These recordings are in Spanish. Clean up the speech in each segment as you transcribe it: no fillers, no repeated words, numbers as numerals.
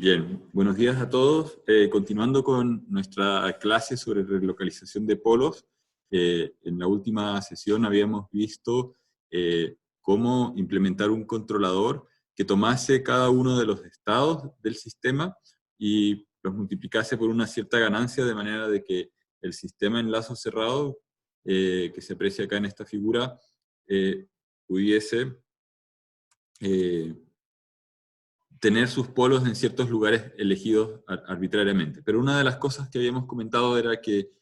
Bien, buenos días a todos. Continuando con nuestra clase sobre relocalización de polos, en la última sesión habíamos visto cómo implementar un controlador que tomase cada uno de los estados del sistema y los multiplicase por una cierta ganancia, de manera de que el sistema en lazo cerrado, que se aprecia acá en esta figura, pudiese tener sus polos en ciertos lugares elegidos arbitrariamente. Pero una de las cosas que habíamos comentado era que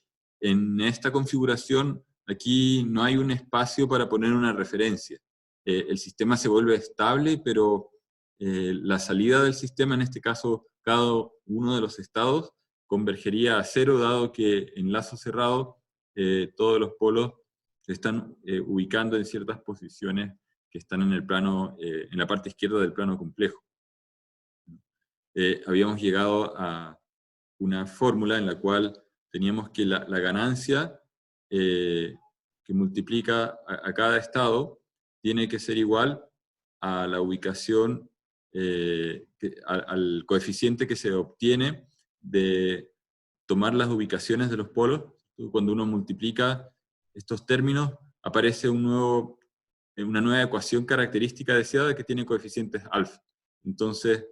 en esta configuración aquí no hay un espacio para poner una referencia. El sistema se vuelve estable, pero la salida del sistema, en este caso cada uno de los estados, convergería a cero, dado que en lazo cerrado todos los polos se están ubicando en ciertas posiciones que están en el plano, en la parte izquierda del plano complejo. Habíamos llegado a una fórmula en la cual teníamos que la ganancia que multiplica a cada estado tiene que ser igual a la ubicación, al coeficiente que se obtiene de tomar las ubicaciones de los polos. Cuando uno multiplica estos términos, aparece una nueva ecuación característica deseada que tiene coeficientes alfa. Entonces,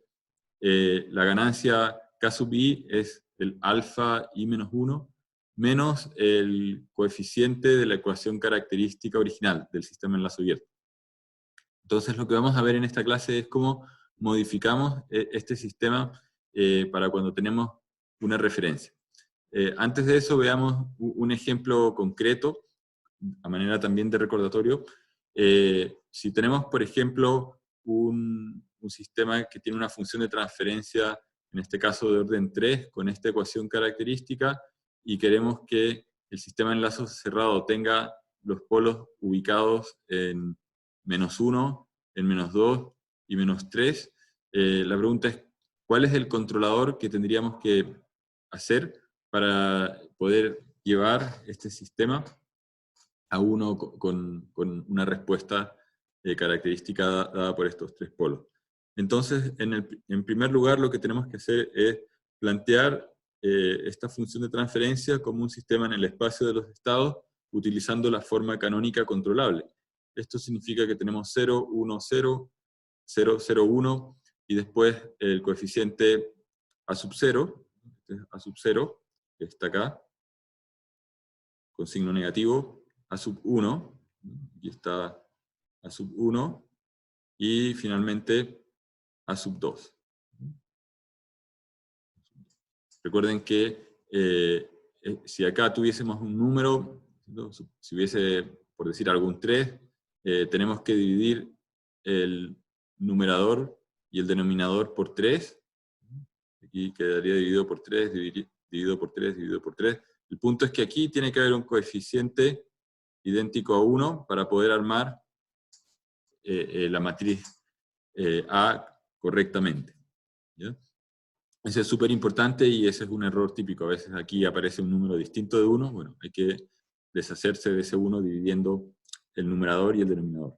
la ganancia K sub i es el alfa i menos 1 menos el coeficiente de la ecuación característica original del sistema en lazo abierto. Entonces lo que vamos a ver en esta clase es cómo modificamos este sistema para cuando tenemos una referencia. Antes de eso veamos un ejemplo concreto, a manera también de recordatorio. Si tenemos, por ejemplo, un sistema que tiene una función de transferencia, en este caso de orden 3, con esta ecuación característica, y queremos que el sistema en lazo cerrado tenga los polos ubicados en -1, en -2 y -3, la pregunta es, ¿cuál es el controlador que tendríamos que hacer para poder llevar este sistema a uno con una respuesta característica dada por estos tres polos? Entonces, en primer lugar, lo que tenemos que hacer es plantear esta función de transferencia como un sistema en el espacio de los estados, utilizando la forma canónica controlable. Esto significa que tenemos 0, 1, 0, 0, 0, 1, y después el coeficiente a sub 0, a sub 0, que está acá, con signo negativo, a sub 1, aquí está a sub 1, y finalmente a sub 2. Recuerden que si acá tuviésemos un número, ¿no? Si hubiese, por decir algún 3, tenemos que dividir el numerador y el denominador por 3. Aquí quedaría dividido por 3, dividido por 3, dividido por 3. El punto es que aquí tiene que haber un coeficiente idéntico a 1 para poder armar la matriz A correctamente. ¿Ya? Eso es súper importante y ese es un error típico. A veces aquí aparece un número distinto de 1. Bueno, hay que deshacerse de ese 1 dividiendo el numerador y el denominador.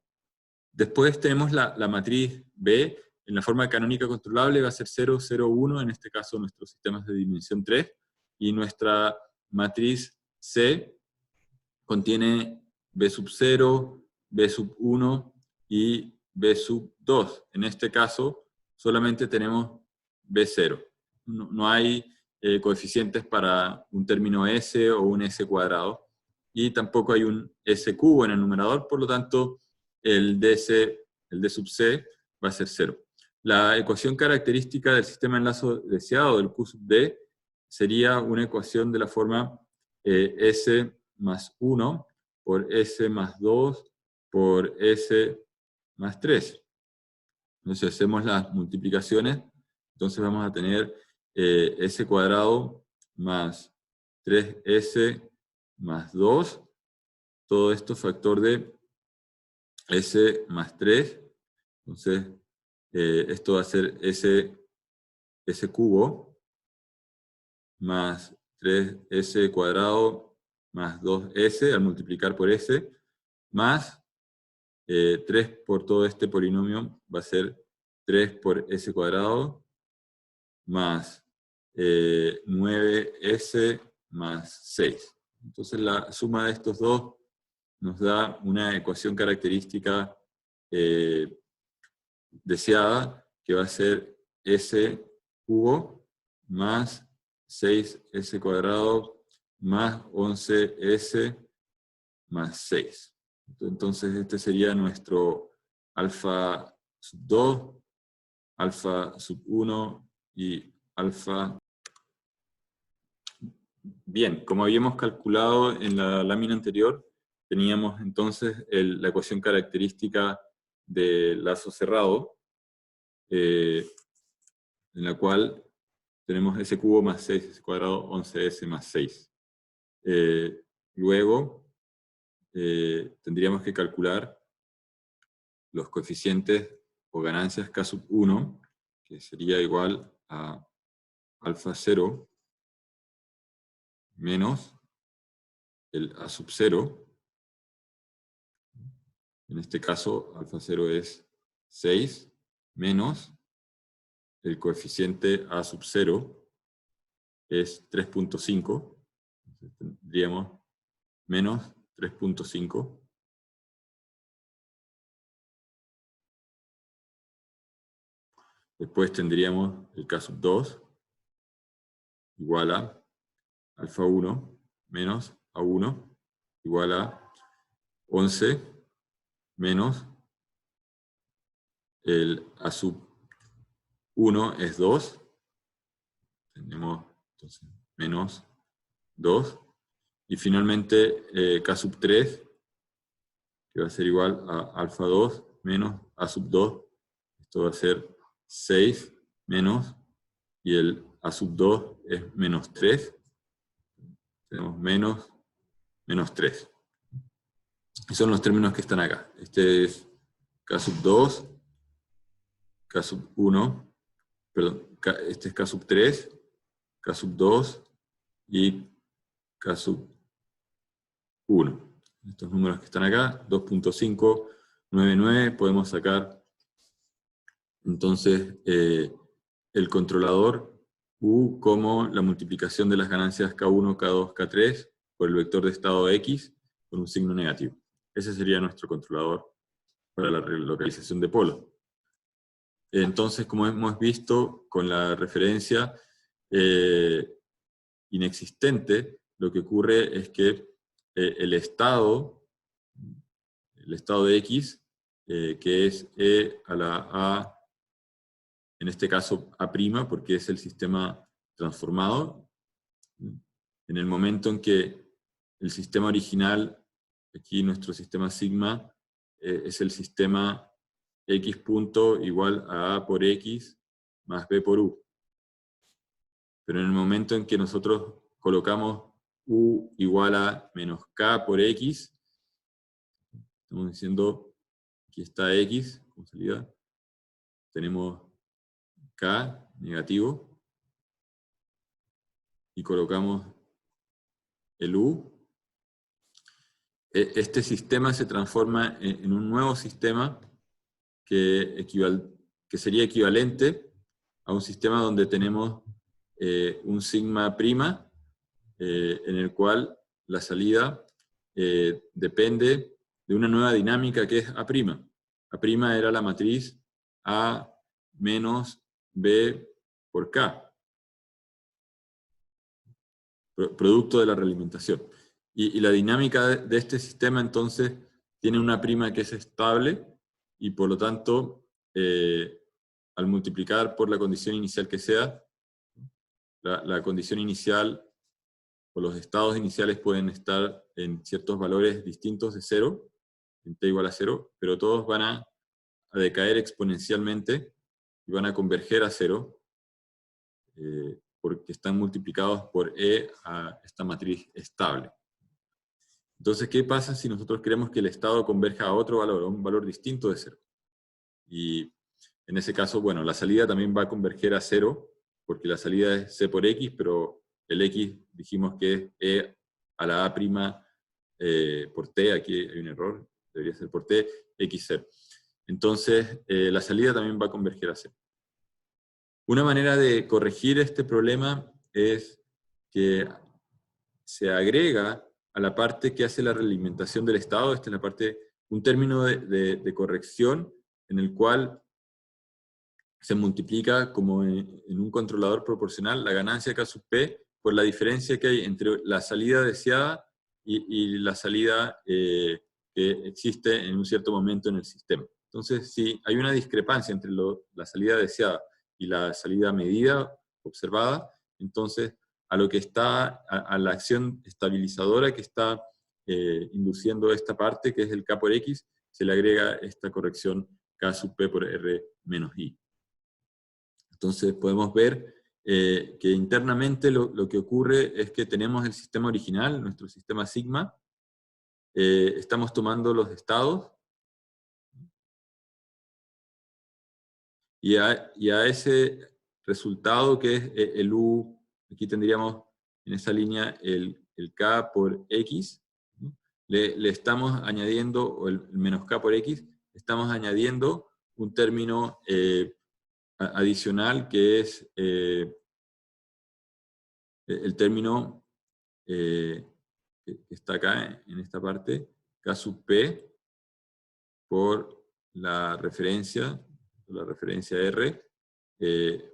Después tenemos la matriz B. En la forma canónica controlable va a ser 0, 0, 1, en este caso nuestros sistemas de dimensión 3. Y nuestra matriz C contiene B sub 0, B sub 1 y B sub 2. En este caso solamente tenemos B0. No hay coeficientes para un término S o un S cuadrado, y tampoco hay un S cubo en el numerador, por lo tanto el D sub C va a ser 0. La ecuación característica del sistema en lazo deseado del Q sub D sería una ecuación de la forma S más 1 por S más 2 por S más 3. Entonces hacemos las multiplicaciones, entonces vamos a tener S cuadrado más 3S más 2, todo esto factor de S más 3, entonces esto va a ser S cubo más 3S cuadrado más 2S al multiplicar por S, más 3 por todo este polinomio va a ser 3 por S cuadrado, más 9S más 6. Entonces la suma de estos dos nos da una ecuación característica deseada, que va a ser S cubo más 6S cuadrado más 11S más 6. Entonces este sería nuestro alfa sub 2, alfa sub 1 y alfa. Bien, como habíamos calculado en la lámina anterior, teníamos entonces la ecuación característica del lazo cerrado, en la cual tenemos S cubo más 6S cuadrado, 11S más 6. Luego, tendríamos que calcular los coeficientes o ganancias K sub 1, que sería igual a alfa 0 menos el A sub 0. En este caso, alfa 0 es 6 menos el coeficiente A sub 0 es 3.5. Tendríamos menos 3.5. Después tendríamos el K sub 2 igual a alfa 1 menos A1 igual a 11 menos el A sub 1 es 2. Tenemos entonces menos 2. Y finalmente K sub 3, que va a ser igual a alfa 2 menos A sub 2. Esto va a ser 6 menos, y el A sub 2 es menos 3. Tenemos menos 3. Y son los términos que están acá. Este es K sub 2, K sub 1, perdón, este es K sub 3, K sub 2 y K sub 1. Estos números que están acá, 2.599, podemos sacar entonces el controlador U como la multiplicación de las ganancias K1, K2, K3 por el vector de estado X con un signo negativo. Ese sería nuestro controlador para la relocalización de polo. Entonces, como hemos visto con la referencia inexistente, lo que ocurre es que el estado de X, que es E a la A, en este caso A', porque es el sistema transformado, en el momento en que el sistema original, aquí nuestro sistema sigma, es el sistema X punto igual a A por X más B por U. Pero en el momento en que nosotros colocamos U igual a menos K por X, estamos diciendo, aquí está X como salida, tenemos K negativo, y colocamos el U, este sistema se transforma en un nuevo sistema que sería equivalente a un sistema donde tenemos un sigma prima, en el cual la salida depende de una nueva dinámica que es A'. A' era la matriz A menos B por K, producto de la realimentación. Y la dinámica de este sistema entonces tiene una prima que es estable, y por lo tanto, al multiplicar por la condición inicial que sea, la condición inicial o los estados iniciales pueden estar en ciertos valores distintos de 0, en t igual a 0, pero todos van a decaer exponencialmente y van a converger a 0, porque están multiplicados por E a esta matriz estable. Entonces, ¿qué pasa si nosotros queremos que el estado converja a otro valor, a un valor distinto de 0? Y en ese caso, bueno, la salida también va a converger a 0, porque la salida es C por X, pero el X dijimos que es E a la A' por T, aquí hay un error, debería ser por T, XC. Entonces, la salida también va a converger a 0. Una manera de corregir este problema es que se agrega a la parte que hace la realimentación del estado, esta es la parte, un término de corrección en el cual se multiplica como en un controlador proporcional la ganancia K sub P por la diferencia que hay entre la salida deseada y la salida que existe en un cierto momento en el sistema. Entonces, si hay una discrepancia entre la salida deseada y la salida medida, observada, entonces a lo que está, a la acción estabilizadora que está induciendo esta parte, que es el K por X, se le agrega esta corrección K sub P por R menos I. Entonces podemos ver que internamente lo que ocurre es que tenemos el sistema original, nuestro sistema sigma, estamos tomando los estados, y a ese resultado que es el U, aquí tendríamos en esa línea el K por X, ¿no? Le estamos añadiendo, o el menos K por X, estamos añadiendo un término adicional que es el término que está acá en esta parte, K sub P por la referencia R,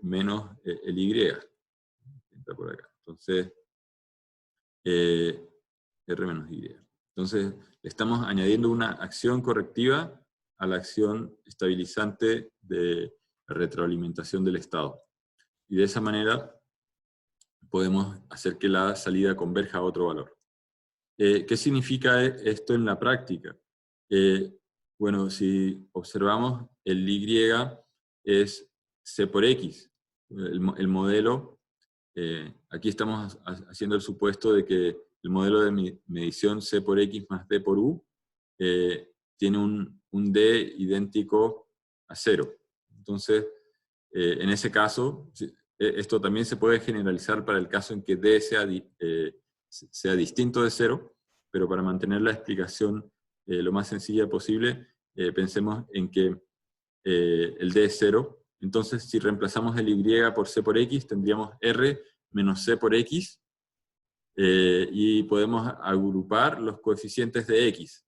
menos el Y. Está por acá. Entonces, R menos Y. Entonces, le estamos añadiendo una acción correctiva a la acción estabilizante de la retroalimentación del estado. Y de esa manera podemos hacer que la salida converja a otro valor. ¿Qué significa esto en la práctica? Bueno, si observamos, el Y es C por X. El modelo, aquí estamos haciendo el supuesto de que el modelo de medición C por X más D por U tiene un D idéntico a 0. Entonces, en ese caso, esto también se puede generalizar para el caso en que D sea distinto de 0, pero para mantener la explicación lo más sencilla posible, pensemos en que el D es 0. Entonces, si reemplazamos el Y por C por X, tendríamos R menos C por X, y podemos agrupar los coeficientes de X.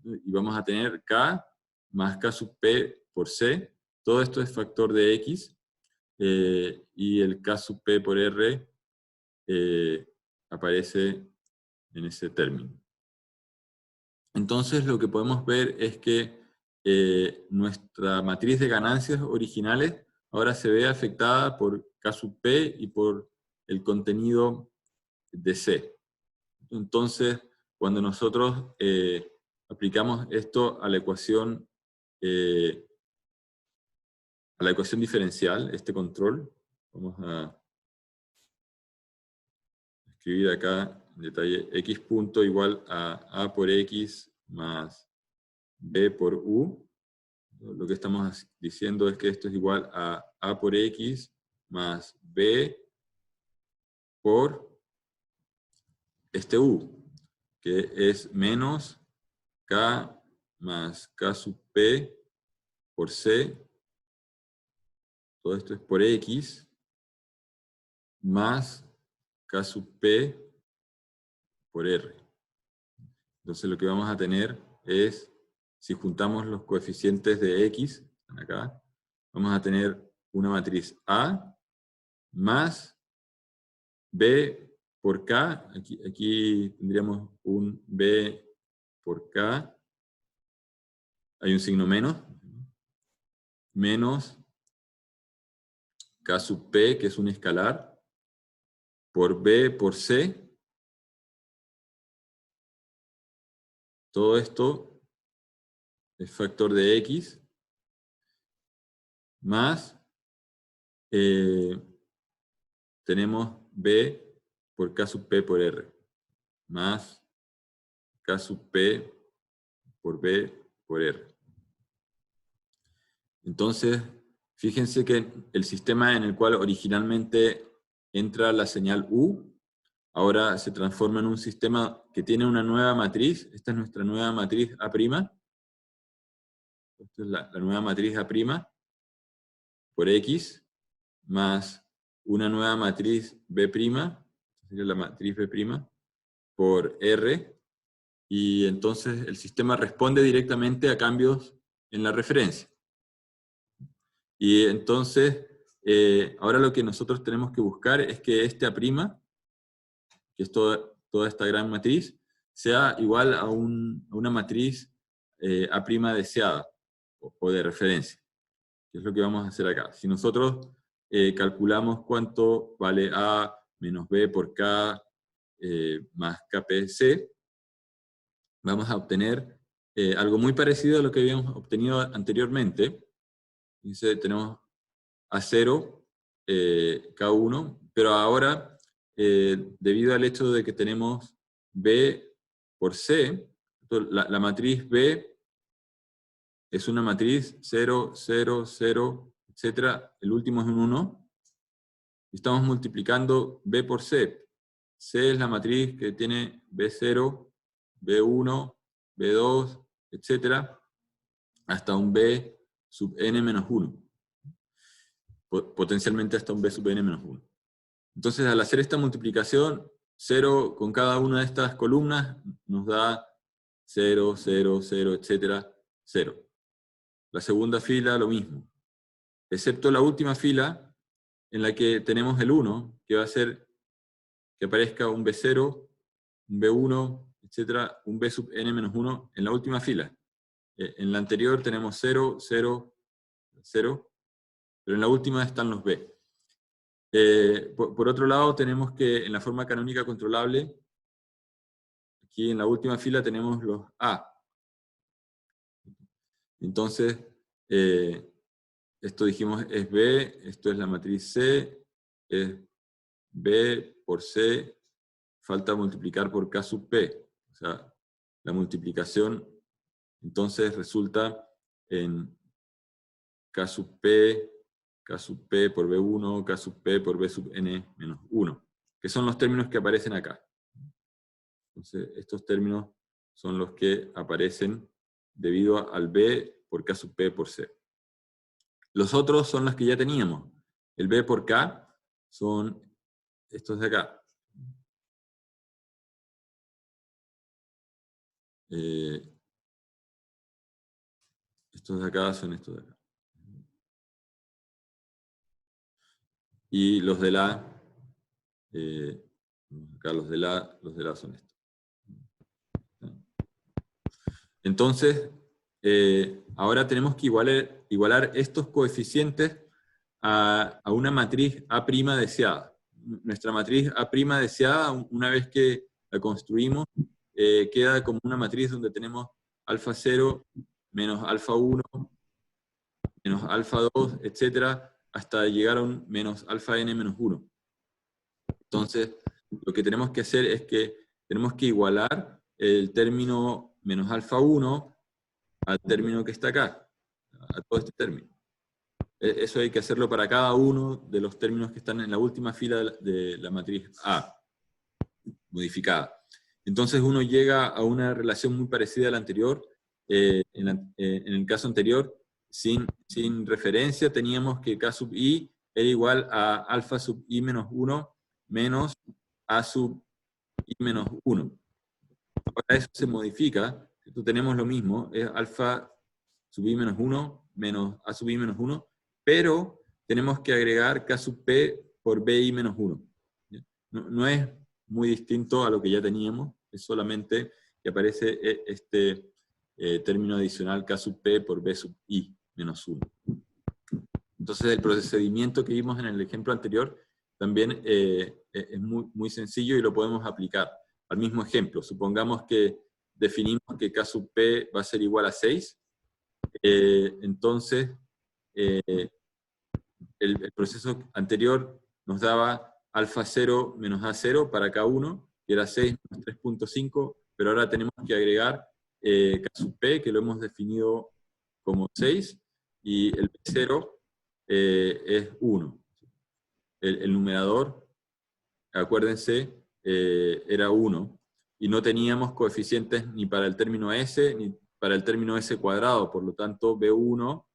Y vamos a tener K más K sub P por C. Todo esto es factor de X. Y el K sub P por R aparece en ese término. Entonces lo que podemos ver es que nuestra matriz de ganancias originales ahora se ve afectada por K sub P y por el contenido de C. Entonces, cuando nosotros aplicamos esto a la ecuación diferencial, este control, vamos a escribir acá en detalle x punto igual a por x más b por u. Lo que estamos diciendo es que esto es igual a por x más b por este u, que es menos k más k sub p por c. Todo esto es por x más K sub P por R. Entonces lo que vamos a tener es, si juntamos los coeficientes de X, acá, vamos a tener una matriz A más B por K. Aquí tendríamos un B por K. Hay un signo menos K sub P, que es un escalar, por B por C. Todo esto es factor de X, más tenemos B por K sub P por R, más K sub P por B por R. Entonces, fíjense que el sistema en el cual originalmente entra la señal U, ahora se transforma en un sistema que tiene una nueva matriz. Esta es nuestra nueva matriz A'. Esta es la nueva matriz A' por X más una nueva matriz B', sería la matriz B', por R, y entonces el sistema responde directamente a cambios en la referencia. Y entonces, ahora lo que nosotros tenemos que buscar es que este A', que es toda esta gran matriz, sea igual a una matriz A' deseada, o de referencia, que es lo que vamos a hacer acá. Si nosotros calculamos cuánto vale A menos B por K más KPC, vamos a obtener algo muy parecido a lo que habíamos obtenido anteriormente. Dice, tenemos A0, K1, pero ahora, debido al hecho de que tenemos B por C, la matriz B es una matriz 0, 0, 0, etc. El último es un 1. Estamos multiplicando B por C. C es la matriz que tiene B0, B1, B2, etc. hasta un B sub n menos 1. Potencialmente hasta un B sub n menos 1. Entonces, al hacer esta multiplicación, 0 con cada una de estas columnas nos da 0, 0, 0, etc., 0. La segunda fila, lo mismo. Excepto la última fila, en la que tenemos el 1, que va a hacer que aparezca un B0, un B1, etc., un B sub n menos 1 en la última fila. En la anterior tenemos 0, 0, 0, pero en la última están los B. Por otro lado, tenemos que en la forma canónica controlable, aquí en la última fila tenemos los A. Entonces, esto dijimos es B, esto es la matriz C, es B por C, falta multiplicar por K sub P. O sea, la multiplicación entonces resulta en K sub P por B1, K sub P por B sub n menos 1, que son los términos que aparecen acá. Entonces, estos términos son los que aparecen debido al B por K sub P por C. Los otros son los que ya teníamos. El B por K son estos de acá. Estos de acá son estos de acá. Y los de la, acá los de la son estos. Entonces, ahora tenemos que igualar estos coeficientes a una matriz A' deseada. Nuestra matriz A' deseada, una vez que la construimos, queda como una matriz donde tenemos alfa 0 menos alfa 1 menos alfa 2, etcétera, hasta llegar a un menos alfa n menos 1. Entonces, lo que tenemos que hacer es que tenemos que igualar el término menos alfa 1 al término que está acá, a todo este término. Eso hay que hacerlo para cada uno de los términos que están en la última fila de la matriz A, modificada. Entonces uno llega a una relación muy parecida a la anterior. En el caso anterior, sin referencia, teníamos que K sub I era igual a alfa sub I menos 1 menos A sub I menos 1. Ahora eso se modifica, tenemos lo mismo, es alfa sub I menos 1 menos A sub I menos 1, pero tenemos que agregar K sub P por BI menos 1. No es muy distinto a lo que ya teníamos, es solamente que aparece este término adicional K sub P por B sub I menos 1. Entonces el procedimiento que vimos en el ejemplo anterior también es muy sencillo y lo podemos aplicar al mismo ejemplo. Supongamos que definimos que K sub P va a ser igual a 6, entonces el proceso anterior nos daba alfa 0 menos A0 para K1, que era 6 menos 3.5, pero ahora tenemos que agregar K sub P, que lo hemos definido como 6, y el P0 es 1. El numerador, acuérdense, era 1, y no teníamos coeficientes ni para el término S, ni para el término S cuadrado, por lo tanto B1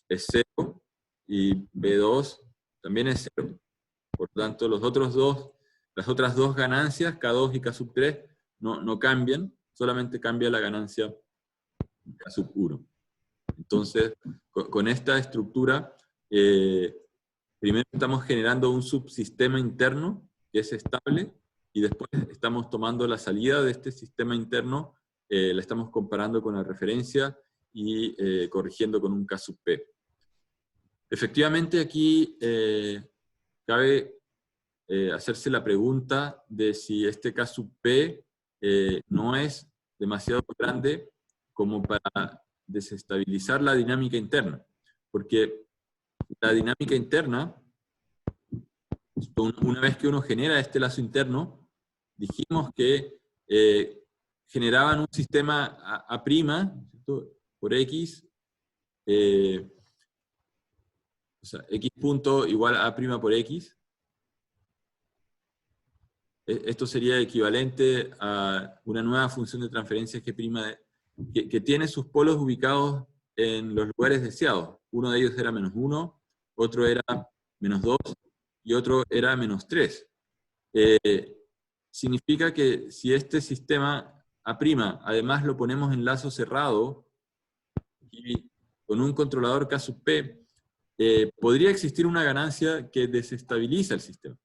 es 0, y B2 también es 0. Por lo tanto, las otras dos ganancias, K2 y K sub 3, no cambian, solamente cambia la ganancia K sub 1. Entonces, con esta estructura, primero estamos generando un subsistema interno que es estable, y después estamos tomando la salida de este sistema interno, la estamos comparando con la referencia y corrigiendo con un K sub P. Efectivamente, aquí cabe hacerse la pregunta de si este K sub P no es demasiado grande como para desestabilizar la dinámica interna. Porque la dinámica interna, una vez que uno genera este lazo interno, dijimos que generaban un sistema A', ¿cierto?, por X, o sea, X punto igual a A' por X. Esto sería equivalente a una nueva función de transferencia G', que tiene sus polos ubicados en los lugares deseados. Uno de ellos era -1, otro era -2, y otro era -3. Significa que si este sistema A', además lo ponemos en lazo cerrado, y con un controlador K sub P, podría existir una ganancia que desestabiliza el sistema.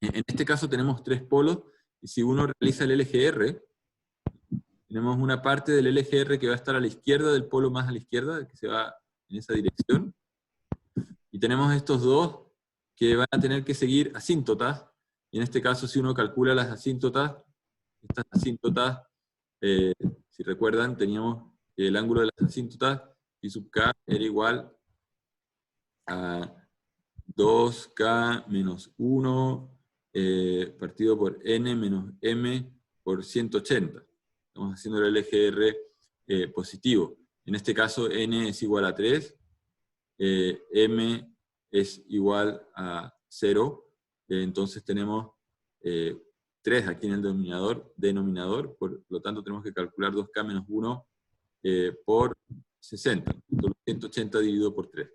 En este caso tenemos 3 polos, y si uno realiza el LGR, tenemos una parte del LGR que va a estar a la izquierda del polo más a la izquierda, que se va en esa dirección, y tenemos estos dos que van a tener que seguir asíntotas, y en este caso si uno calcula las asíntotas, estas asíntotas, si recuerdan, teníamos el ángulo de las asíntotas, y sub k era igual a 2k menos 1 partido por n menos m por 180. Estamos haciendo el LGR positivo. En este caso n es igual a 3, m es igual a 0, entonces tenemos 3 aquí en el denominador, por lo tanto tenemos que calcular 2k menos 1 por 60, 180 dividido por 3.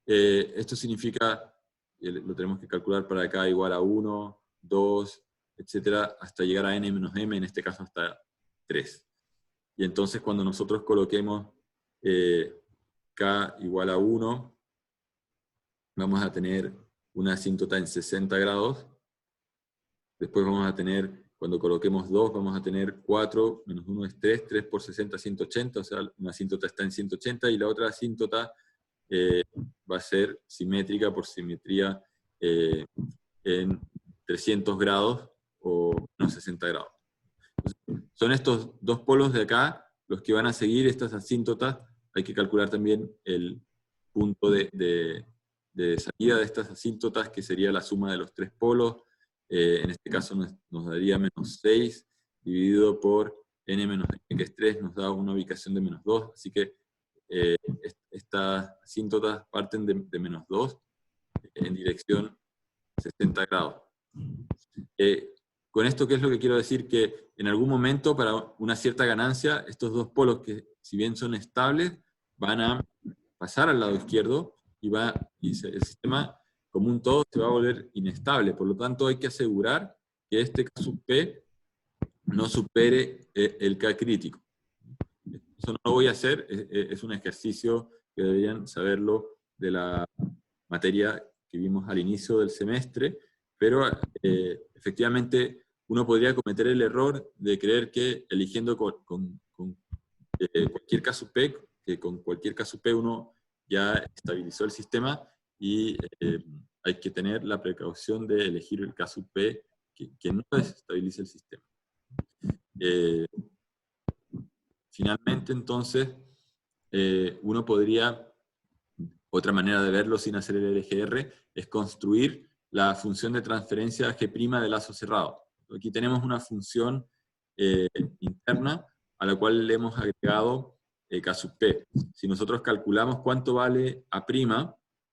Esto significa, lo tenemos que calcular para acá igual a 1, 2, etcétera, hasta llegar a n menos m, en este caso hasta 3. Y entonces cuando nosotros coloquemos k igual a 1, vamos a tener una asíntota en 60 grados. Después vamos a tener, cuando coloquemos 2, vamos a tener 4, menos 1 es 3, 3 por 60, 180, o sea, una asíntota está en 180, y la otra asíntota va a ser simétrica por simetría en 300 grados o menos 60 grados. Entonces, son estos dos polos de acá los que van a seguir estas asíntotas. Hay que calcular también el punto de salida de estas asíntotas, que sería la suma de los 3 polos. En este caso nos daría menos 6 dividido por n menos m, que es 3, nos da una ubicación de menos 2, así que estas asíntotas parten de menos 2 en dirección 60 grados. Con esto, ¿qué es lo que quiero decir? Que en algún momento, para una cierta ganancia, estos dos polos, que si bien son estables, van a pasar al lado izquierdo, y el sistema como un todo se va a volver inestable. Por lo tanto, hay que asegurar que este K sub P no supere el K crítico. Eso no lo voy a hacer, es un ejercicio que deberían saberlo de la materia que vimos al inicio del semestre, pero efectivamente uno podría cometer el error de creer que eligiendo cualquier K sub P, que con cualquier K sub P uno ya estabilizó el sistema, y hay que tener la precaución de elegir el K sub P que no desestabilice el sistema. Finalmente, entonces, uno podría, otra manera de verlo sin hacer el LGR, es construir la función de transferencia G' de lazo cerrado. Aquí tenemos una función interna a la cual le hemos agregado K sub P. Si nosotros calculamos cuánto vale A',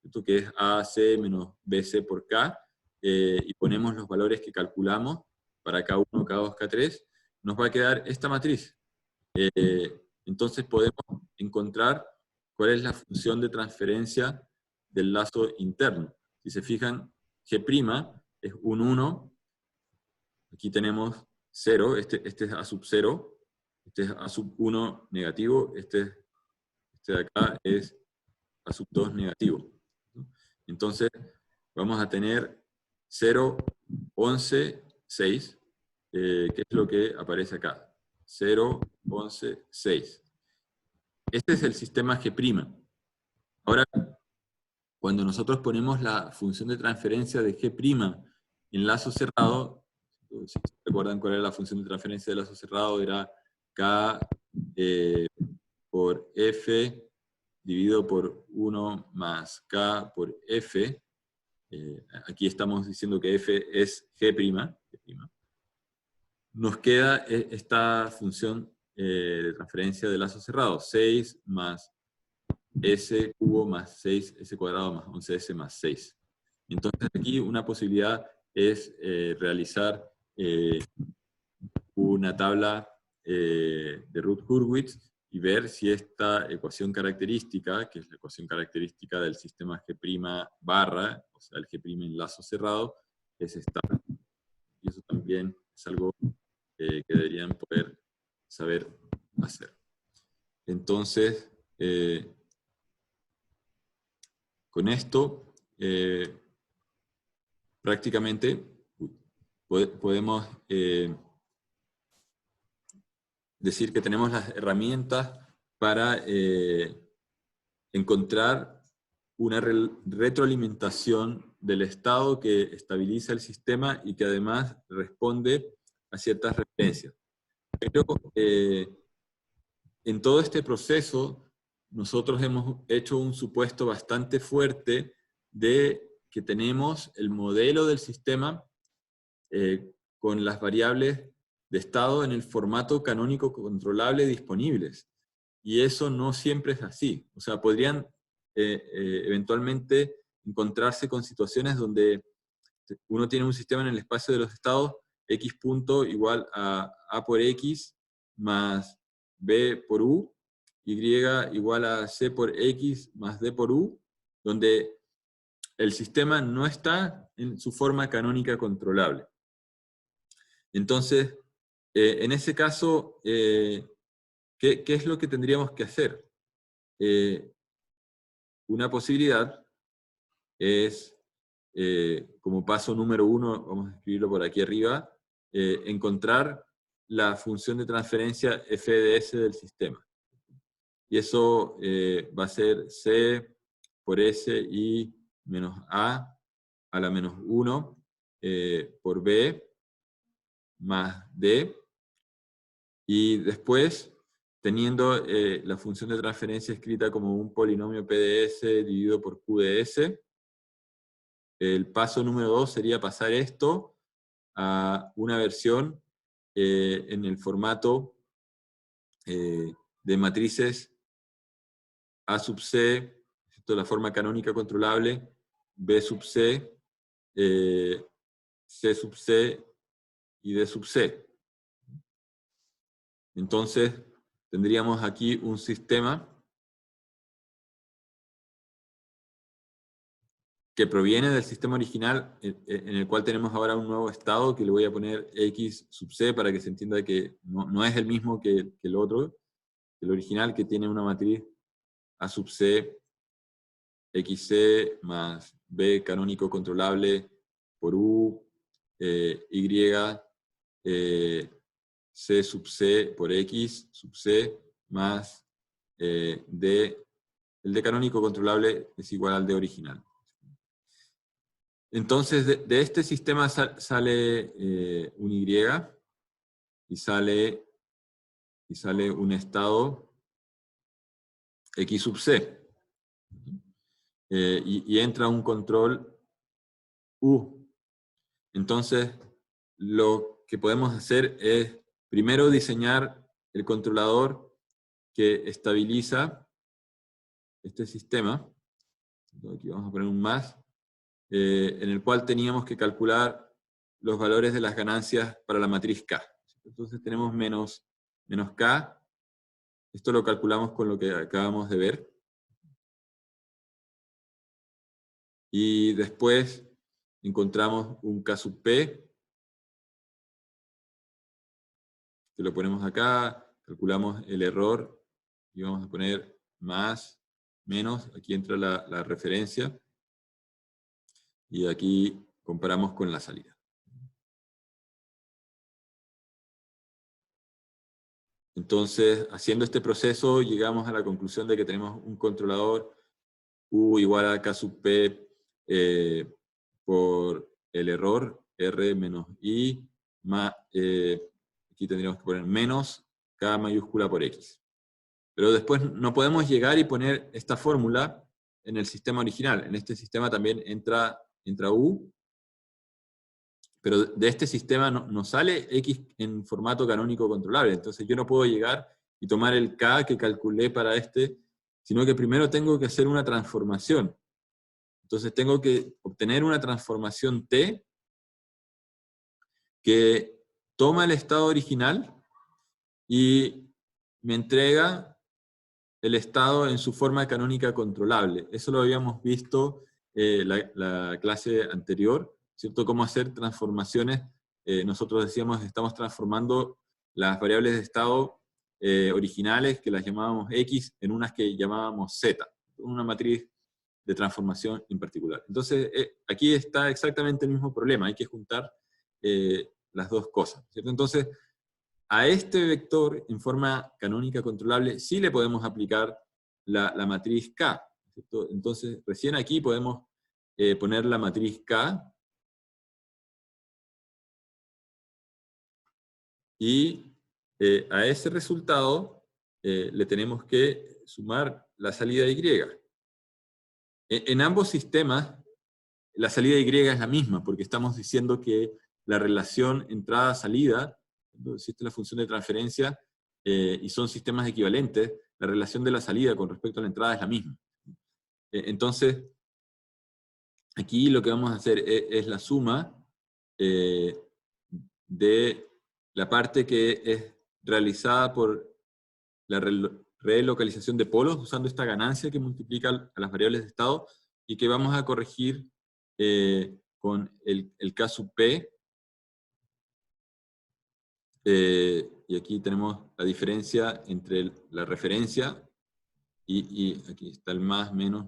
esto que es AC menos BC por K, y ponemos los valores que calculamos para K1, K2, K3, nos va a quedar esta matriz. Entonces podemos encontrar cuál es la función de transferencia del lazo interno. Si se fijan, G' es un 1, aquí tenemos 0, este es A sub 0, este es A sub 1 negativo, este de acá es A sub 2 negativo. Entonces, vamos a tener 0, 11, 6, que es lo que aparece acá. 0, 11, 6. Este es el sistema G'. Ahora, cuando nosotros ponemos la función de transferencia de G' en lazo cerrado, si recuerdan cuál era la función de transferencia de lazo cerrado, era K por F dividido por 1 más K por F. Aquí estamos diciendo que F es G'. Nos queda esta función de transferencia de lazo cerrado, 6 más S cubo más 6S cuadrado más 11S más 6. Entonces aquí una posibilidad es realizar una tabla de Routh-Hurwitz y ver si esta ecuación característica, que es la ecuación característica del sistema G' barra, o sea, el G' en lazo cerrado, es estable. Y eso también es algo que deberían poder saber hacer. Entonces, con esto, prácticamente podemos decir que tenemos las herramientas para encontrar una retroalimentación del estado que estabiliza el sistema y que además responde a ciertas referencias. Pero en todo este proceso nosotros hemos hecho un supuesto bastante fuerte de que tenemos el modelo del sistema con las variables de estado en el formato canónico controlable disponibles. Y eso no siempre es así. O sea, podrían eventualmente encontrarse con situaciones donde uno tiene un sistema en el espacio de los estados x punto igual a por x más b por u, y igual a c por x más d por u, donde el sistema no está en su forma canónica controlable. Entonces, en ese caso, ¿qué es lo que tendríamos que hacer? Una posibilidad es, como paso número 1, vamos a escribirlo por aquí arriba, encontrar la función de transferencia f de s del sistema. Y eso va a ser c por s y menos a la menos 1 por b más d. Y después, teniendo la función de transferencia escrita como un polinomio p de s dividido por q de s, el paso número 2 sería pasar esto a una versión en el formato de matrices A sub c, esto es la forma canónica controlable, B sub c, C sub c y D sub c. Entonces, tendríamos aquí un sistema que proviene del sistema original, en el cual tenemos ahora un nuevo estado, que le voy a poner x sub c para que se entienda que no es el mismo que el otro, el original, que tiene una matriz A sub c, xc más b canónico controlable por u, y, c sub c por x sub c más d, el d canónico controlable es igual al d original. Entonces, de este sistema sale un y sale un estado x sub c. Y entra un control u. Entonces, lo que podemos hacer es primero diseñar el controlador que estabiliza este sistema. Aquí vamos a poner un más, en el cual teníamos que calcular los valores de las ganancias para la matriz K. Entonces tenemos menos K, esto lo calculamos con lo que acabamos de ver. Y después encontramos un K sub P, que lo ponemos acá, calculamos el error, y vamos a poner más, menos, aquí entra la referencia, y aquí comparamos con la salida. Entonces, haciendo este proceso, llegamos a la conclusión de que tenemos un controlador U igual a K sub P por el error, R menos I, más, aquí tendríamos que poner menos K mayúscula por X. Pero después no podemos llegar y poner esta fórmula en el sistema original. En este sistema también entra U, pero de este sistema no sale X en formato canónico controlable. Entonces yo no puedo llegar y tomar el K que calculé para este, sino que primero tengo que hacer una transformación. Entonces tengo que obtener una transformación T que toma el estado original y me entrega el estado en su forma canónica controlable. Eso lo habíamos visto la clase anterior, ¿cierto? Cómo hacer transformaciones. Nosotros decíamos que estamos transformando las variables de estado originales, que las llamábamos X, en unas que llamábamos Z, una matriz de transformación en particular. Entonces, aquí está exactamente el mismo problema, hay que juntar las dos cosas, ¿cierto? Entonces, a este vector en forma canónica controlable sí le podemos aplicar la matriz K, ¿cierto? Entonces, recién aquí podemos poner la matriz K, y a ese resultado le tenemos que sumar la salida Y. En ambos sistemas, la salida Y es la misma, porque estamos diciendo que la relación entrada-salida, cuando existe la función de transferencia, y son sistemas equivalentes, la relación de la salida con respecto a la entrada es la misma. Entonces, aquí lo que vamos a hacer es la suma de la parte que es realizada por la relocalización de polos, usando esta ganancia que multiplica a las variables de estado, y que vamos a corregir con el K sub P, y aquí tenemos la diferencia entre la referencia, y aquí está el más, menos,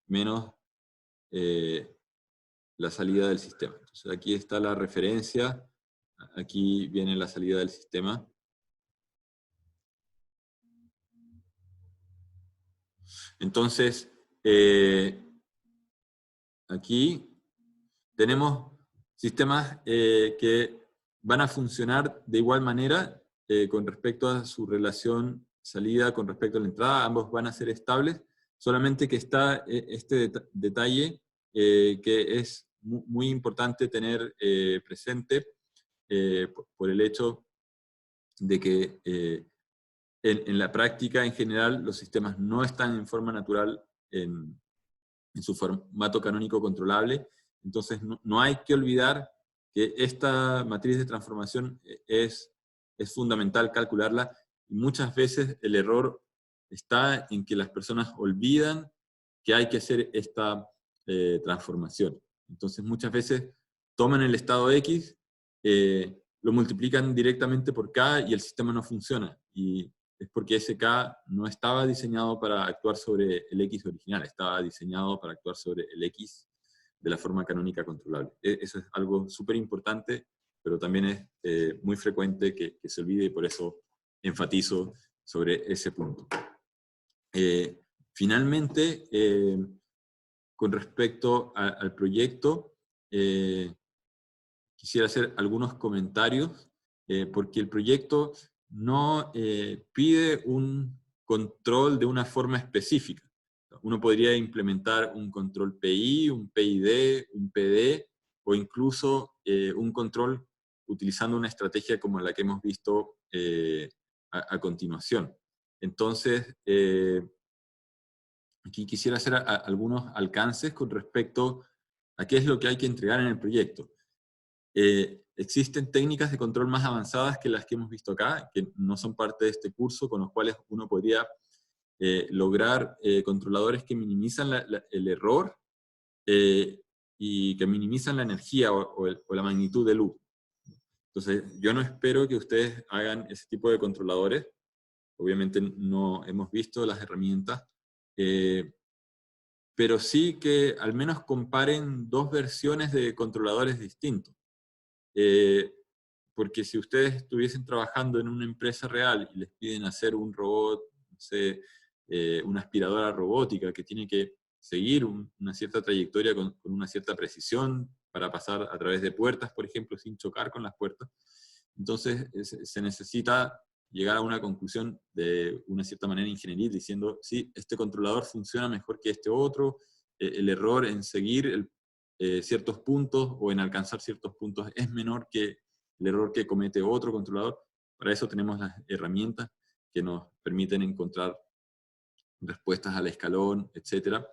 menos la salida del sistema. Entonces aquí está la referencia, aquí viene la salida del sistema. Entonces, aquí tenemos sistemas que van a funcionar de igual manera con respecto a su relación salida con respecto a la entrada, ambos van a ser estables, solamente que está este detalle que es muy importante tener presente por el hecho de que en la práctica en general los sistemas no están en forma natural en su formato canónico controlable. Entonces no hay que olvidar que esta matriz de transformación es fundamental calcularla, y muchas veces el error está en que las personas olvidan que hay que hacer esta transformación. Entonces muchas veces toman el estado X, lo multiplican directamente por K y el sistema no funciona. Y es porque ese K no estaba diseñado para actuar sobre el X original, estaba diseñado para actuar sobre el X de la forma canónica controlable. Eso es algo súper importante, pero también es muy frecuente que se olvide, y por eso enfatizo sobre ese punto. Finalmente, con respecto al proyecto, quisiera hacer algunos comentarios, porque el proyecto no pide un control de una forma específica. Uno podría implementar un control PI, un PID, un PD, o incluso un control utilizando una estrategia como la que hemos visto a continuación. Entonces, aquí quisiera hacer algunos alcances con respecto a qué es lo que hay que entregar en el proyecto. Existen técnicas de control más avanzadas que las que hemos visto acá, que no son parte de este curso, con los cuales uno podría lograr controladores que minimizan el error y que minimizan la energía o la magnitud del loop. Entonces, yo no espero que ustedes hagan ese tipo de controladores. Obviamente no hemos visto las herramientas, pero sí que al menos comparen dos versiones de controladores distintos. Porque si ustedes estuviesen trabajando en una empresa real y les piden hacer un robot, no sé, una aspiradora robótica que tiene que seguir una cierta trayectoria con una cierta precisión para pasar a través de puertas, por ejemplo, sin chocar con las puertas, entonces se necesita llegar a una conclusión de una cierta manera ingenieril, diciendo, sí, este controlador funciona mejor que este otro, el error en seguir ciertos puntos o en alcanzar ciertos puntos es menor que el error que comete otro controlador. Para eso tenemos las herramientas que nos permiten encontrar respuestas al escalón, etc.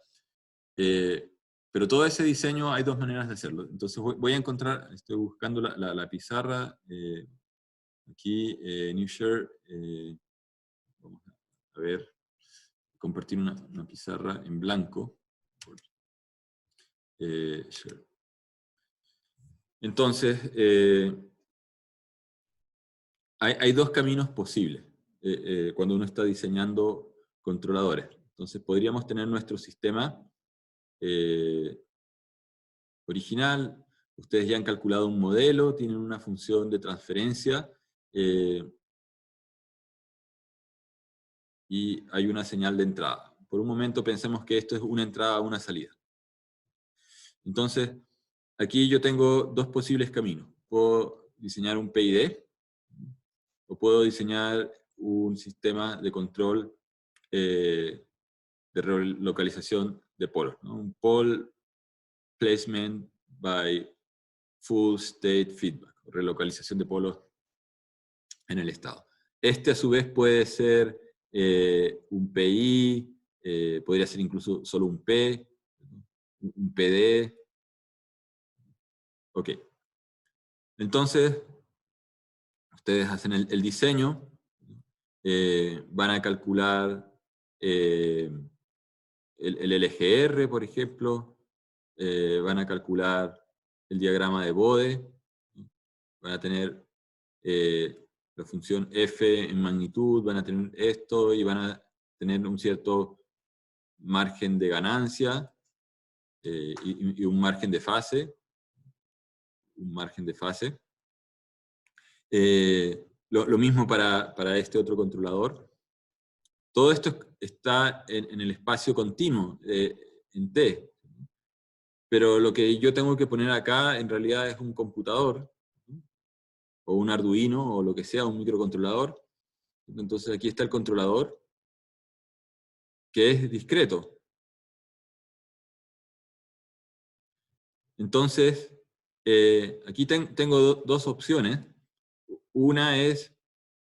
Pero todo ese diseño hay dos maneras de hacerlo. Entonces voy a encontrar, estoy buscando la pizarra, aquí, New Share, vamos a ver, compartir una pizarra en blanco. Share. Entonces, hay dos caminos posibles cuando uno está diseñando controladores. Entonces podríamos tener nuestro sistema original, ustedes ya han calculado un modelo, tienen una función de transferencia, y hay una señal de entrada. Por un momento pensemos que esto es una entrada, una salida. Entonces, aquí yo tengo dos posibles caminos. Puedo diseñar un PID, o puedo diseñar un sistema de control de relocalización de polos, ¿no? Un pole placement by full state feedback, relocalización de polos en el estado. Este a su vez puede ser un PI, podría ser incluso solo un P, un PD. Ok. Entonces, ustedes hacen el diseño, van a calcular el LGR, por ejemplo, van a calcular el diagrama de Bode, van a tener la función f en magnitud, van a tener esto y van a tener un cierto margen de ganancia y un margen de fase. Lo mismo para este otro controlador. Todo esto está en el espacio continuo, en T. Pero lo que yo tengo que poner acá en realidad es un computador, o un Arduino, o lo que sea, un microcontrolador. Entonces aquí está el controlador, que es discreto. Entonces, aquí tengo dos opciones. Una es,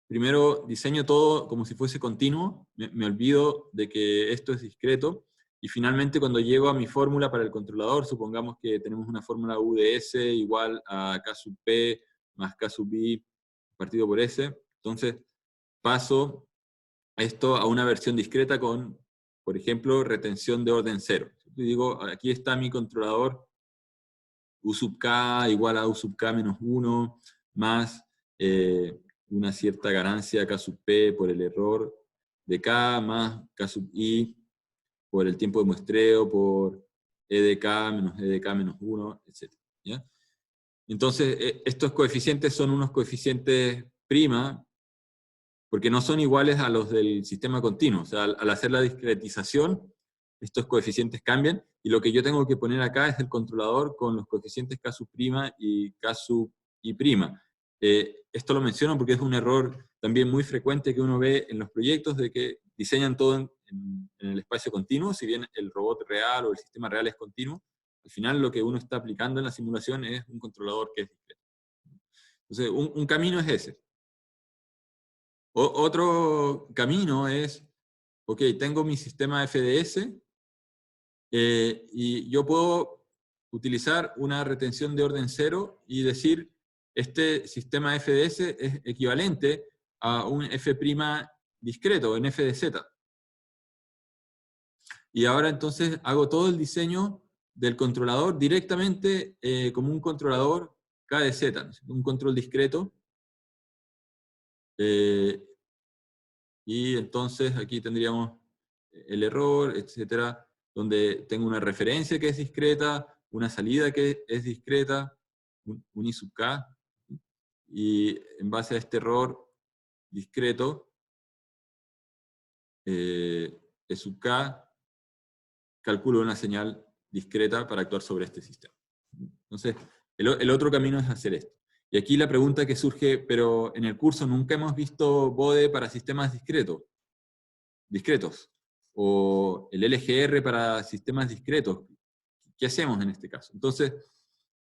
primero diseño todo como si fuese continuo, me olvido de que esto es discreto, y finalmente cuando llego a mi fórmula para el controlador, supongamos que tenemos una fórmula U de S igual a K sub P más K sub I partido por S, entonces paso esto a una versión discreta con, por ejemplo, retención de orden 0. Y digo, aquí está mi controlador, U sub K igual a U sub K menos 1, más una cierta ganancia K sub P por el error de K, más K sub I por el tiempo de muestreo, por E de K menos 1, etc. ¿Ya? Entonces, estos coeficientes son unos coeficientes prima, porque no son iguales a los del sistema continuo. O sea, al hacer la discretización, estos coeficientes cambian, y lo que yo tengo que poner acá es el controlador con los coeficientes K sub' y K sub I'. Esto lo menciono porque es un error también muy frecuente que uno ve en los proyectos, de que diseñan todo en el espacio continuo, si bien el robot real o el sistema real es continuo, al final lo que uno está aplicando en la simulación es un controlador que es discreto. Entonces, un camino es ese. Otro camino es, ok, tengo mi sistema FDS, y yo puedo utilizar una retención de orden 0 y decir, este sistema FDS es equivalente a un F' discreto, en F de Z. Y ahora entonces hago todo el diseño del controlador directamente como un controlador KDZ, ¿no? Un control discreto. Y entonces aquí tendríamos el error, etcétera, donde tengo una referencia que es discreta, una salida que es discreta, un I sub k, y en base a este error discreto, E sub k, calculo una señal discreta para actuar sobre este sistema. Entonces, el otro camino es hacer esto. Y aquí la pregunta que surge, pero en el curso nunca hemos visto BODE para sistemas discretos, o el LGR para sistemas discretos. ¿Qué hacemos en este caso? Entonces,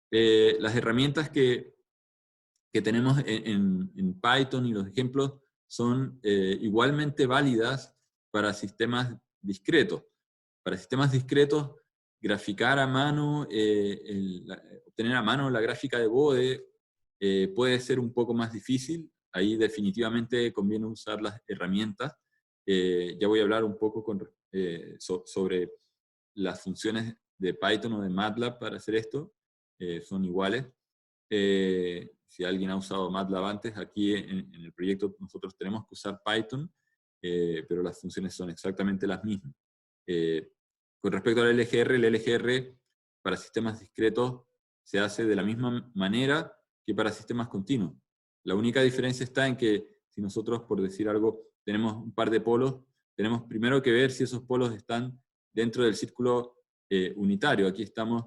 las herramientas que tenemos en Python y los ejemplos son igualmente válidas para sistemas discretos. Para sistemas discretos, graficar a mano, obtener a mano la gráfica de Bode puede ser un poco más difícil. Ahí definitivamente conviene usar las herramientas. Ya voy a hablar un poco sobre las funciones de Python o de MATLAB para hacer esto. Son iguales. Si alguien ha usado MATLAB antes, aquí en el proyecto nosotros tenemos que usar Python, pero las funciones son exactamente las mismas. Con respecto al LGR, el LGR para sistemas discretos se hace de la misma manera que para sistemas continuos. La única diferencia está en que si nosotros, por decir algo, tenemos un par de polos, tenemos primero que ver si esos polos están dentro del círculo unitario. Aquí estamos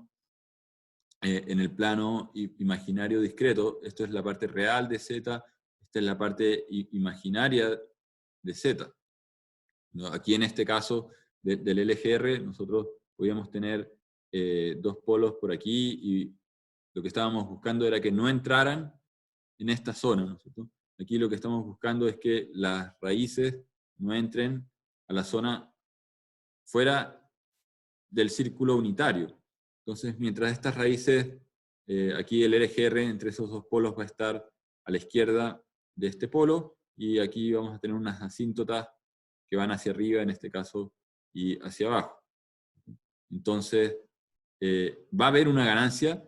en el plano imaginario discreto. Esto es la parte real de Z, esta es la parte imaginaria de Z. ¿No? Aquí en este caso del LGR, nosotros podíamos tener dos polos por aquí, y lo que estábamos buscando era que no entraran en esta zona, ¿no es cierto? Aquí lo que estamos buscando es que las raíces no entren a la zona fuera del círculo unitario. Entonces, mientras estas raíces, aquí el LGR entre esos dos polos va a estar a la izquierda de este polo, y aquí vamos a tener unas asíntotas que van hacia arriba, en este caso, y hacia abajo. Entonces, va a haber una ganancia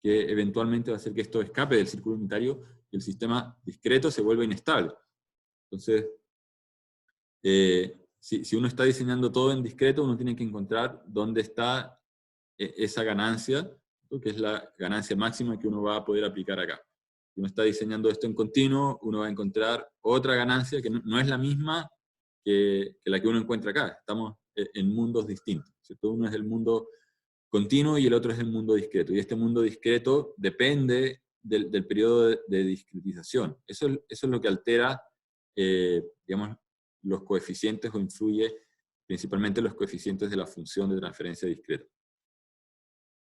que eventualmente va a hacer que esto escape del círculo unitario y el sistema discreto se vuelva inestable. Entonces, si uno está diseñando todo en discreto, uno tiene que encontrar dónde está esa ganancia, que es la ganancia máxima que uno va a poder aplicar acá. Si uno está diseñando esto en continuo, uno va a encontrar otra ganancia que no es la misma que la que uno encuentra acá. Estamos en mundos distintos, ¿cierto? Uno es el mundo continuo y el otro es el mundo discreto. Y este mundo discreto depende del periodo de discretización. Eso es lo que altera, digamos, los coeficientes, o influye principalmente los coeficientes de la función de transferencia discreta.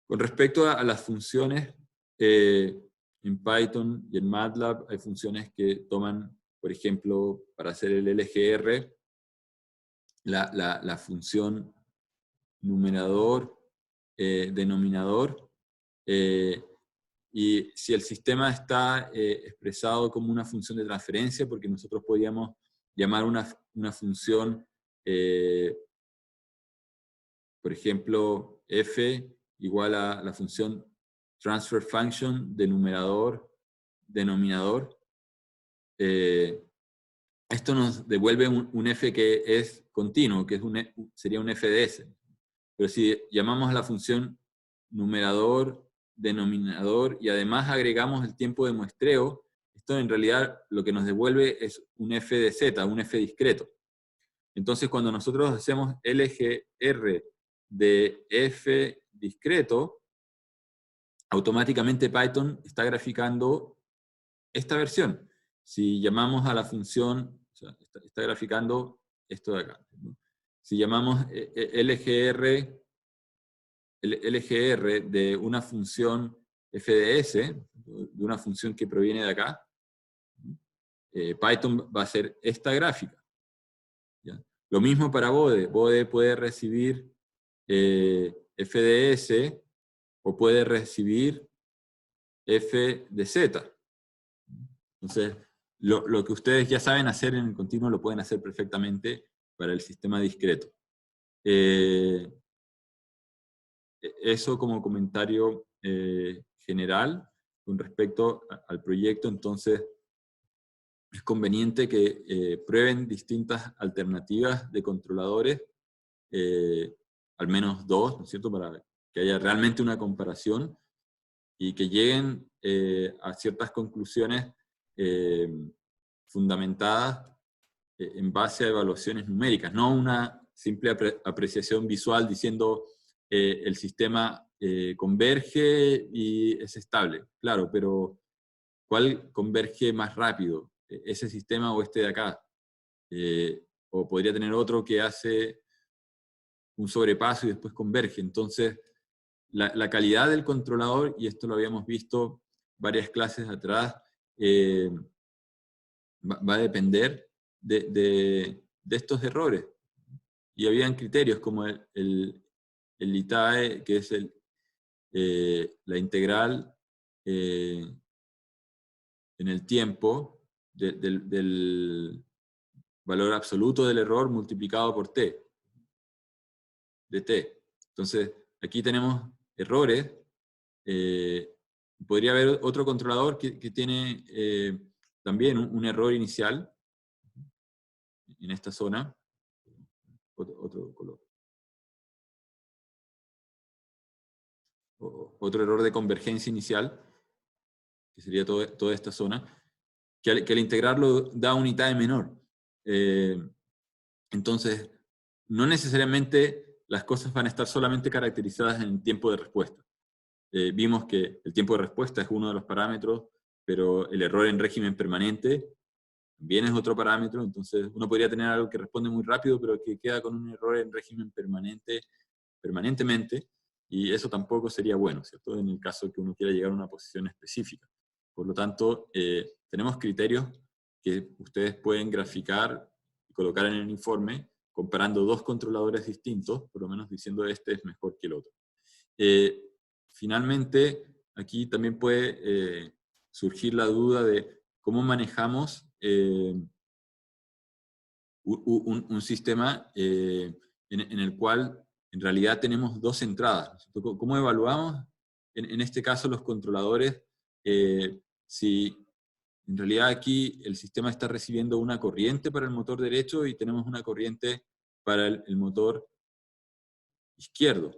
Con respecto a las funciones, en Python y en MATLAB hay funciones que toman, por ejemplo, para hacer el LGR, la función numerador, denominador, y si el sistema está expresado como una función de transferencia, porque nosotros podíamos llamar una función, por ejemplo, f igual a la función transfer function de numerador, denominador. Esto nos devuelve un f que es continuo, que sería un f de s. Pero si llamamos a la función numerador, denominador, y además agregamos el tiempo de muestreo, esto en realidad lo que nos devuelve es un f de z, un f discreto. Entonces cuando nosotros hacemos LGR de f discreto, automáticamente Python está graficando esta versión. Si llamamos a la función, o sea, está graficando esto de acá, ¿no? Si llamamos LGR de una función f de s, de una función que proviene de acá, Python va a hacer esta gráfica. ¿Ya? Lo mismo para Bode. Bode puede recibir f de s, o puede recibir f de z. Entonces, lo que ustedes ya saben hacer en el continuo lo pueden hacer perfectamente para el sistema discreto. Eso como comentario general con respecto al proyecto. Entonces es conveniente que prueben distintas alternativas de controladores, al menos dos, ¿no es cierto?, para que haya realmente una comparación y que lleguen a ciertas conclusiones fundamentadas en base a evaluaciones numéricas, no una simple apreciación visual diciendo el sistema converge y es estable. Claro, pero ¿cuál converge más rápido? ¿Ese sistema o este de acá? O podría tener otro que hace un sobrepaso y después converge. Entonces, la calidad del controlador, y esto lo habíamos visto varias clases atrás, va a depender de estos errores. Y habían criterios como el ITAE, que es la integral en el tiempo del valor absoluto del error multiplicado por t, de t. Entonces, aquí tenemos errores. Podría haber otro controlador que tiene también un error inicial en esta zona. Otro color. Otro error de convergencia inicial, que sería toda esta zona, que al integrarlo da un ITAE menor. Entonces, no necesariamente las cosas van a estar solamente caracterizadas en tiempo de respuesta. Vimos que el tiempo de respuesta es uno de los parámetros, pero el error en régimen permanente también es otro parámetro. Entonces uno podría tener algo que responde muy rápido, pero que queda con un error en régimen permanentemente, y eso tampoco sería bueno, ¿cierto?, en el caso que uno quiera llegar a una posición específica. Por lo tanto, tenemos criterios que ustedes pueden graficar y colocar en el informe, comparando dos controladores distintos, por lo menos diciendo este es mejor que el otro. Finalmente, aquí también puede surgir la duda de cómo manejamos un sistema en el cual en realidad tenemos dos entradas. ¿Cómo evaluamos en este caso los controladores si en realidad aquí el sistema está recibiendo una corriente para el motor derecho y tenemos una corriente para el motor izquierdo?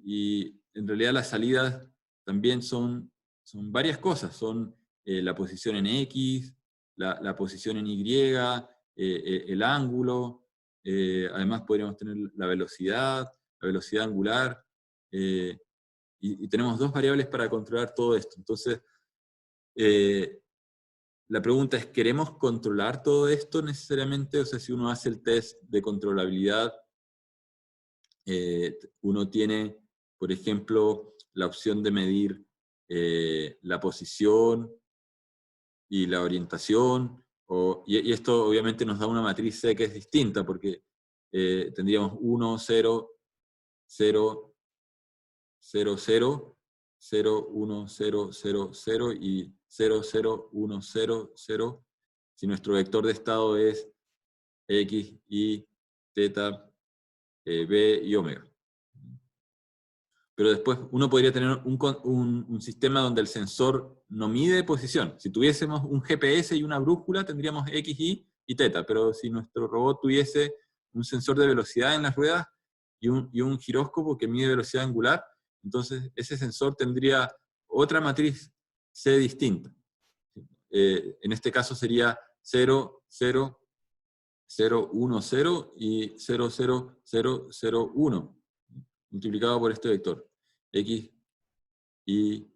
Y en realidad las salidas también son varias cosas, son la posición en X, la posición en Y, el ángulo, además podríamos tener la velocidad angular, y tenemos dos variables para controlar todo esto. Entonces, la pregunta es, ¿queremos controlar todo esto necesariamente? O sea, si uno hace el test de controlabilidad, uno tiene, por ejemplo, la opción de medir la posición y la orientación, y esto obviamente nos da una matriz C que es distinta, porque tendríamos 1, 0, 0, 0, 0, 0, 1, 0, 0, 0 y 0, 0, 1, 0, 0, si nuestro vector de estado es X, Y, teta, B y omega. Pero después uno podría tener un sistema donde el sensor no mide posición. Si tuviésemos un GPS y una brújula, tendríamos X, y teta, pero si nuestro robot tuviese un sensor de velocidad en las ruedas y un giróscopo que mide velocidad angular, entonces ese sensor tendría otra matriz C distinta. En este caso sería 0, 0, 0, 1, 0 y 0, 0, 0, 0, 1, multiplicado por este vector. X, Y,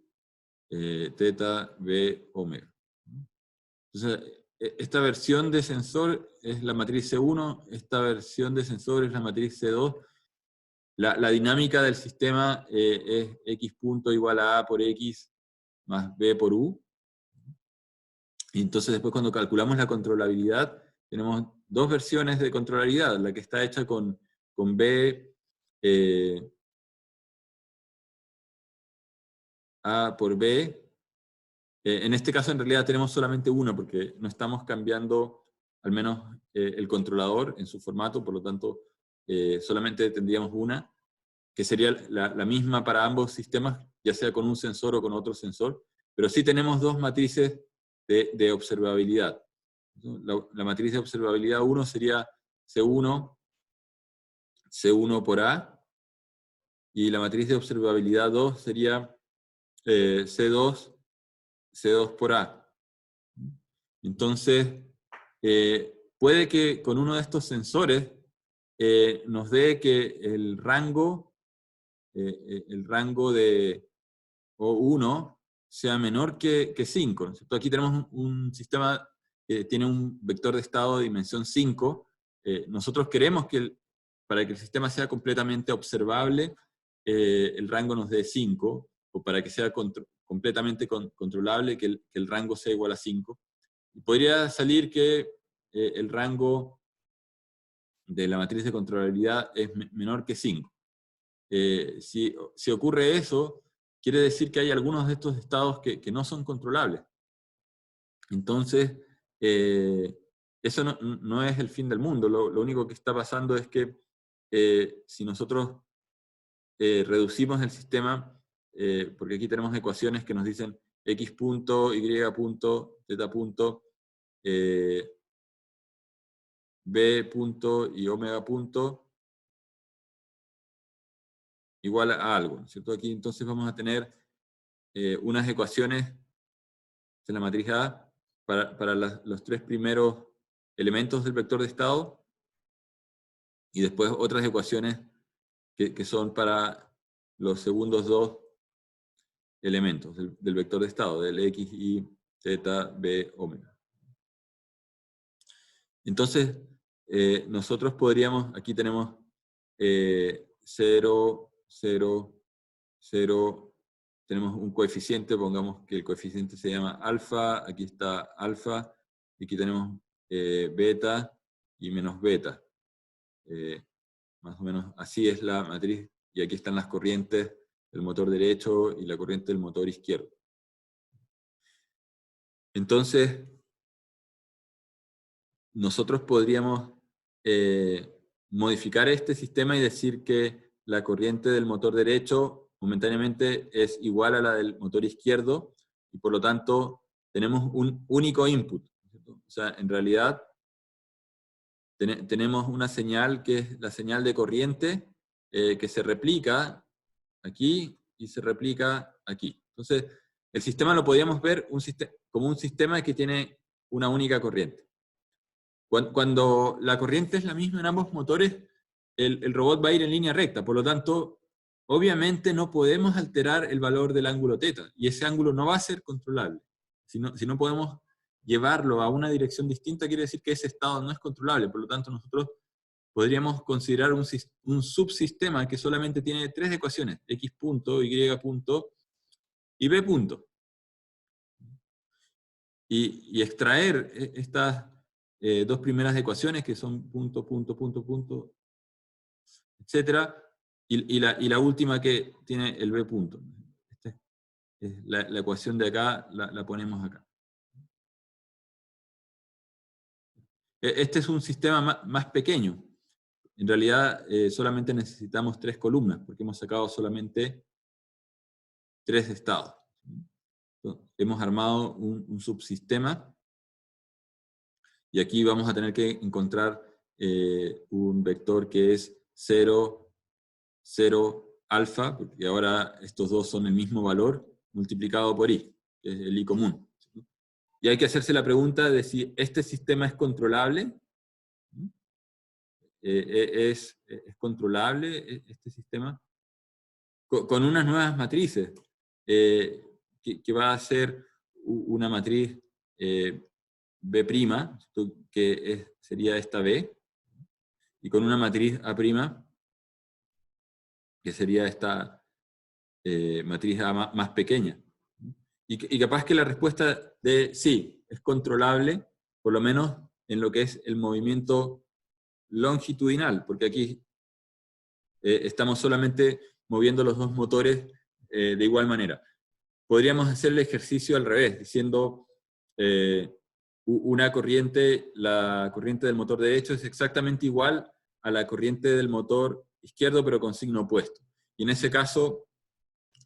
teta, B, omega. Entonces, esta versión de sensor es la matriz C1, esta versión de sensor es la matriz C2. La dinámica del sistema es X punto igual a A por X más B por U. Y entonces después cuando calculamos la controlabilidad, tenemos dos versiones de controlabilidad, la que está hecha con B A por B. En este caso en realidad tenemos solamente una, porque no estamos cambiando al menos el controlador en su formato, por lo tanto solamente tendríamos una, que sería la misma para ambos sistemas, ya sea con un sensor o con otro sensor, pero sí tenemos dos matrices de observabilidad. La matriz de observabilidad 1 sería C1 por A, y la matriz de observabilidad 2 sería C2 por A. Entonces, puede que con uno de estos sensores nos dé que el rango de O1 sea menor que 5. ¿No es cierto? Aquí tenemos un sistema que tiene un vector de estado de dimensión 5. Nosotros queremos que para que el sistema sea completamente observable, el rango nos dé 5, o para que sea completamente controlable, que el rango sea igual a 5. Y podría salir que el rango de la matriz de controlabilidad es menor que 5. Si ocurre eso, quiere decir que hay algunos de estos estados que no son controlables. Entonces, eso no es el fin del mundo. Lo único que está pasando es que si nosotros reducimos el sistema, porque aquí tenemos ecuaciones que nos dicen x punto, y punto, z punto, b punto y omega punto igual a algo, ¿no es cierto? Aquí entonces vamos a tener unas ecuaciones de la matriz A para los tres primeros elementos del vector de estado, y después otras ecuaciones que son para los segundos dos elementos del vector de estado, del x, y, z, b, omega. Entonces, nosotros podríamos, aquí tenemos 0, 0, 0, tenemos un coeficiente, pongamos que el coeficiente se llama alfa, aquí está alfa, y aquí tenemos beta y menos beta. Más o menos así es la matriz, y aquí están las corrientes del motor derecho y la corriente del motor izquierdo. Entonces, nosotros podríamos modificar este sistema y decir que la corriente del motor derecho momentáneamente es igual a la del motor izquierdo, y por lo tanto tenemos un único input, ¿cierto? O sea, en realidad tenemos una señal que es la señal de corriente, que se replica aquí y se replica aquí. Entonces, el sistema lo podríamos ver como un sistema que tiene una única corriente. Cuando la corriente es la misma en ambos motores, el robot va a ir en línea recta. Por lo tanto, obviamente no podemos alterar el valor del ángulo θ, y ese ángulo no va a ser controlable. Si no podemos llevarlo a una dirección distinta, quiere decir que ese estado no es controlable. Por lo tanto, nosotros podríamos considerar un subsistema que solamente tiene tres ecuaciones, x punto, y punto y b punto. Y extraer estas dos primeras ecuaciones, que son punto, punto, punto, punto, etc. Y la última que tiene el b punto. Esta es la ecuación de acá, la ponemos acá. Este es un sistema más pequeño. En realidad solamente necesitamos 3 columnas, porque hemos sacado solamente 3 estados. Entonces, hemos armado un subsistema, y aquí vamos a tener que encontrar un vector que es 0, 0, alfa, porque ahora estos dos son el mismo valor, multiplicado por i, que es el i común. Y hay que hacerse la pregunta de si este sistema es controlable. ¿Es controlable este sistema? Con unas nuevas matrices, que va a ser una matriz B', que sería esta B, y con una matriz A', que sería esta matriz A más pequeña. Y capaz que la respuesta de sí, es controlable, por lo menos en lo que es el movimiento longitudinal, porque aquí estamos solamente moviendo los dos motores de igual manera. Podríamos hacer el ejercicio al revés, diciendo una corriente, la corriente del motor derecho es exactamente igual a la corriente del motor izquierdo, pero con signo opuesto. Y en ese caso,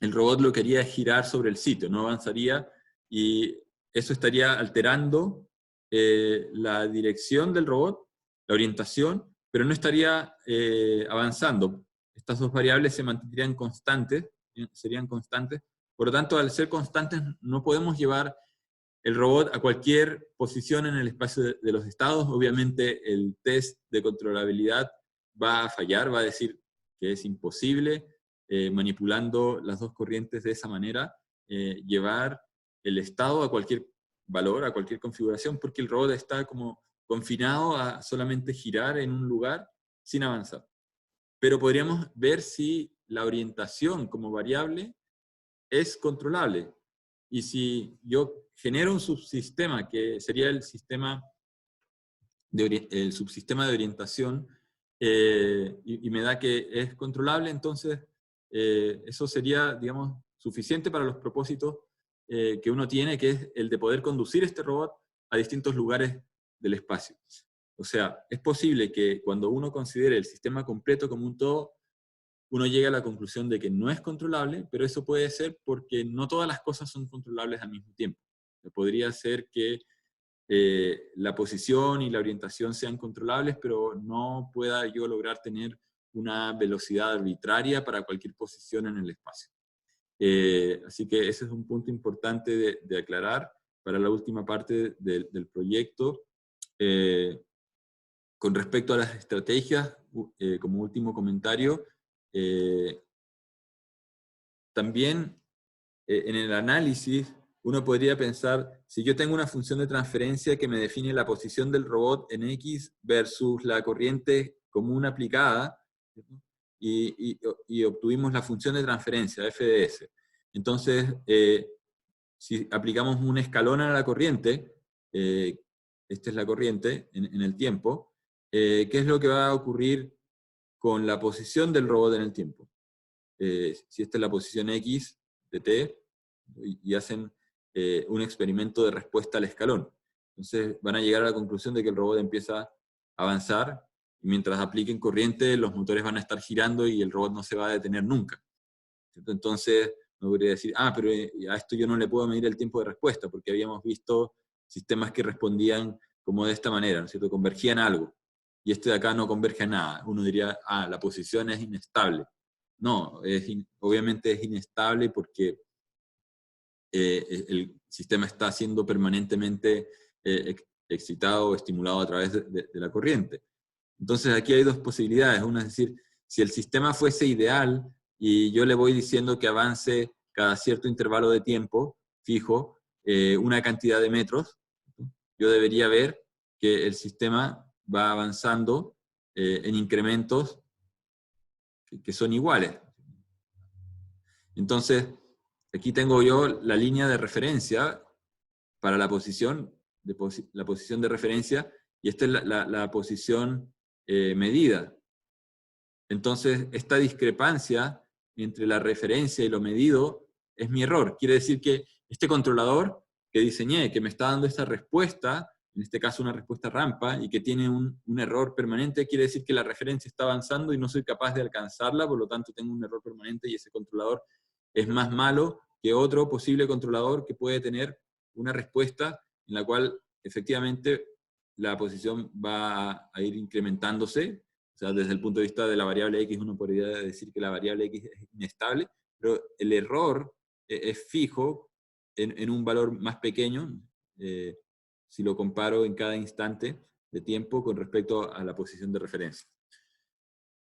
el robot lo quería girar sobre el sitio, no avanzaría, y eso estaría alterando la dirección del robot, la orientación, pero no estaría avanzando. Estas dos variables se mantendrían constantes, serían constantes. Por lo tanto, al ser constantes, no podemos llevar el robot a cualquier posición en el espacio de los estados. Obviamente, el test de controlabilidad va a fallar, va a decir que es imposible, manipulando las dos corrientes de esa manera, llevar el estado a cualquier valor, a cualquier configuración, porque el robot está como confinado a solamente girar en un lugar sin avanzar. Pero podríamos ver si la orientación como variable es controlable. Y si yo genero un subsistema, que sería el subsistema de orientación, y me da que es controlable, entonces eso sería, digamos, suficiente para los propósitos que uno tiene, que es el de poder conducir este robot a distintos lugares del espacio. O sea, es posible que cuando uno considere el sistema completo como un todo, uno llega a la conclusión de que no es controlable, pero eso puede ser porque no todas las cosas son controlables al mismo tiempo. Podría ser que la posición y la orientación sean controlables, pero no pueda yo lograr tener una velocidad arbitraria para cualquier posición en el espacio. Así que ese es un punto importante de aclarar para la última parte del proyecto. Con respecto a las estrategias, como último comentario, también en el análisis uno podría pensar, si yo tengo una función de transferencia que me define la posición del robot en X versus la corriente común aplicada, y obtuvimos la función de transferencia, f de s. Entonces, si aplicamos un escalón a la corriente, esta es la corriente en el tiempo, ¿qué es lo que va a ocurrir con la posición del robot en el tiempo? Si esta es la posición X de t, y hacen un experimento de respuesta al escalón. Entonces van a llegar a la conclusión de que el robot empieza a avanzar, y mientras apliquen corriente, los motores van a estar girando y el robot no se va a detener nunca. ¿Cierto? Entonces me podría decir, pero a esto yo no le puedo medir el tiempo de respuesta, porque habíamos visto sistemas que respondían como de esta manera, ¿no es cierto? Convergían a algo, y este de acá no converge a nada. Uno diría, la posición es inestable. No, obviamente es inestable porque el sistema está siendo permanentemente excitado o estimulado a través de la corriente. Entonces aquí hay dos posibilidades. Una es decir, si el sistema fuese ideal y yo le voy diciendo que avance cada cierto intervalo de tiempo fijo, una cantidad de metros, yo debería ver que el sistema va avanzando en incrementos que son iguales. Entonces, aquí tengo yo la línea de referencia para la posición de referencia, y esta es la posición medida. Entonces, esta discrepancia entre la referencia y lo medido es mi error. Quiere decir que este controlador que diseñé, que me está dando esta respuesta, en este caso una respuesta rampa, y que tiene un error permanente, quiere decir que la referencia está avanzando y no soy capaz de alcanzarla, por lo tanto tengo un error permanente, y ese controlador es más malo que otro posible controlador que puede tener una respuesta en la cual efectivamente la posición va a ir incrementándose. O sea, desde el punto de vista de la variable X, uno podría decir que la variable X es inestable, pero el error es fijo en un valor más pequeño, si lo comparo en cada instante de tiempo con respecto a la posición de referencia.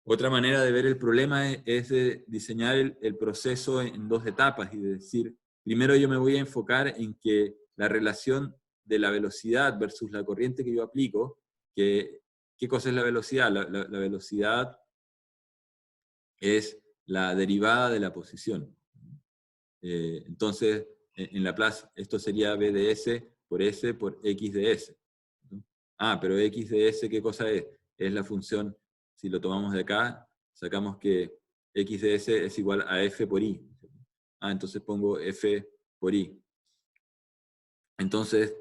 Otra manera de ver el problema es de diseñar el proceso en dos etapas, y de decir, primero yo me voy a enfocar en que la relación de la velocidad versus la corriente que yo aplico, ¿qué cosa es la velocidad? La velocidad es la derivada de la posición. Entonces, en Laplace, esto sería b de s por x de s. Pero x de s, ¿qué cosa es? Es la función, si lo tomamos de acá, sacamos que x de s es igual a f por i. Entonces pongo f por i. Entonces,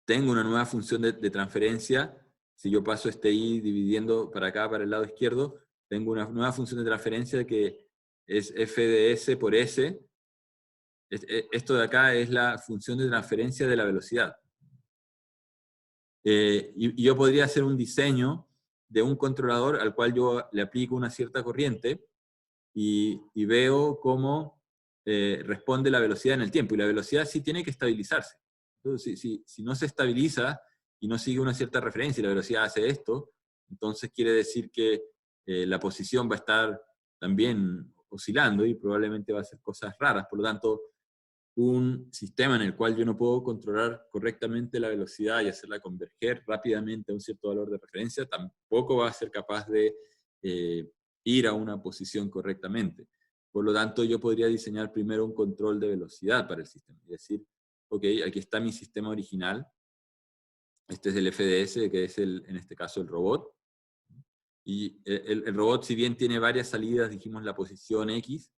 tengo una nueva función de transferencia si yo paso este i dividiendo para acá, para el lado izquierdo, tengo una nueva función de transferencia que es f de s por s. Esto de acá es la función de transferencia de la velocidad. Y yo podría hacer un diseño de un controlador al cual yo le aplico una cierta corriente y veo cómo responde la velocidad en el tiempo. Y la velocidad sí tiene que estabilizarse. Entonces, si no se estabiliza y no sigue una cierta referencia y la velocidad hace esto, entonces quiere decir que la posición va a estar también oscilando y probablemente va a hacer cosas raras. Por lo tanto, un sistema en el cual yo no puedo controlar correctamente la velocidad y hacerla converger rápidamente a un cierto valor de referencia, tampoco va a ser capaz de ir a una posición correctamente. Por lo tanto, yo podría diseñar primero un control de velocidad para el sistema. Es decir, ok, aquí está mi sistema original, este es el FDS, que es en este caso el robot, y el robot, si bien tiene varias salidas, dijimos la posición X,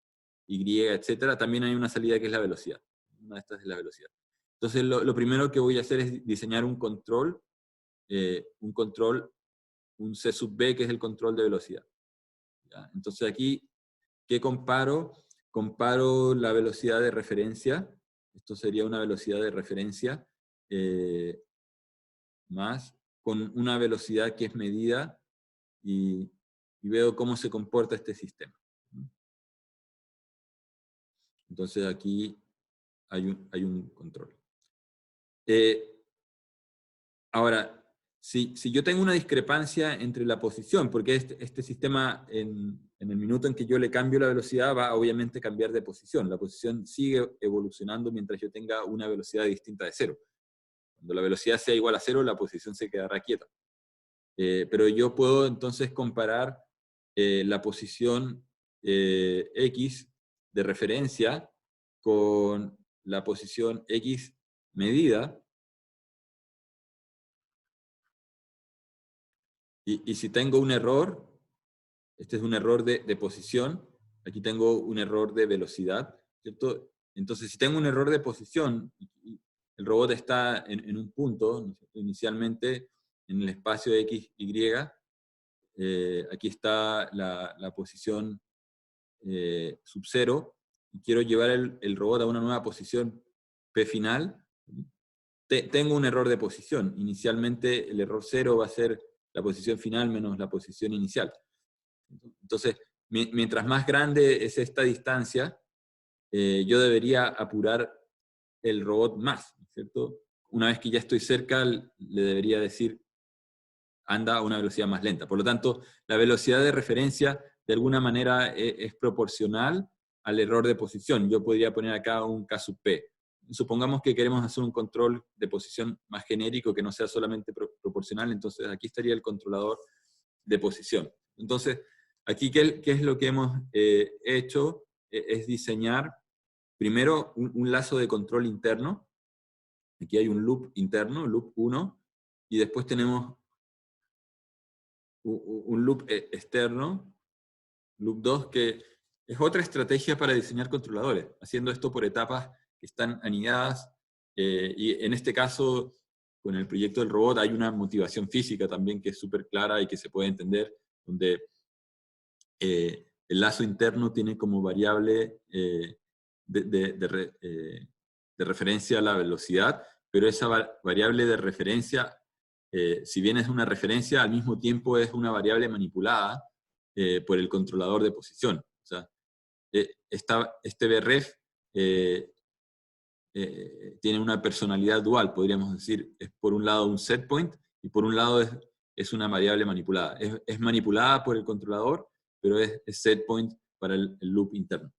Y, etcétera, también hay una salida que es la velocidad. Una de estas es la velocidad. Entonces, lo primero que voy a hacer es diseñar un control, un C sub B, que es el control de velocidad. ¿Ya? Entonces aquí, ¿qué comparo? Comparo la velocidad de referencia, esto sería una velocidad de referencia, más con una velocidad que es medida y veo cómo se comporta este sistema. Entonces aquí hay un control. Ahora, si yo tengo una discrepancia entre la posición, porque este sistema en el minuto en que yo le cambio la velocidad va a obviamente cambiar de posición. La posición sigue evolucionando mientras yo tenga una velocidad distinta de cero. Cuando la velocidad sea igual a cero, la posición se quedará quieta. Pero yo puedo entonces comparar la posición X de referencia con la posición X medida, y si tengo un error, este es un error de posición, aquí tengo un error de velocidad, ¿cierto? Entonces, si tengo un error de posición, y el robot está en un punto, ¿no es cierto? Inicialmente en el espacio X, Y, aquí está la posición sub 0, y quiero llevar el robot a una nueva posición P final, tengo un error de posición. Inicialmente el error 0 va a ser la posición final menos la posición inicial. Entonces, mientras más grande es esta distancia, yo debería apurar el robot más, ¿cierto? Una vez que ya estoy cerca, le debería decir, anda a una velocidad más lenta. Por lo tanto, la velocidad de referencia, de alguna manera, es proporcional al error de posición. Yo podría poner acá un K sub P. Supongamos que queremos hacer un control de posición más genérico, que no sea solamente proporcional, entonces aquí estaría el controlador de posición. Entonces, aquí, ¿qué es lo que hemos hecho? Es diseñar primero un lazo de control interno. Aquí hay un loop interno, loop 1, y después tenemos un loop externo, loop 2, que es otra estrategia para diseñar controladores, haciendo esto por etapas que están anidadas, y en este caso, con el proyecto del robot, hay una motivación física también que es súper clara y que se puede entender, donde el lazo interno tiene como variable de referencia la velocidad, pero esa variable de referencia, si bien es una referencia, al mismo tiempo es una variable manipulada por el controlador de posición. O sea, este BREF tiene una personalidad dual, podríamos decir. Es por un lado un set point y por un lado es una variable manipulada. Es manipulada por el controlador, pero es set point para el loop interno.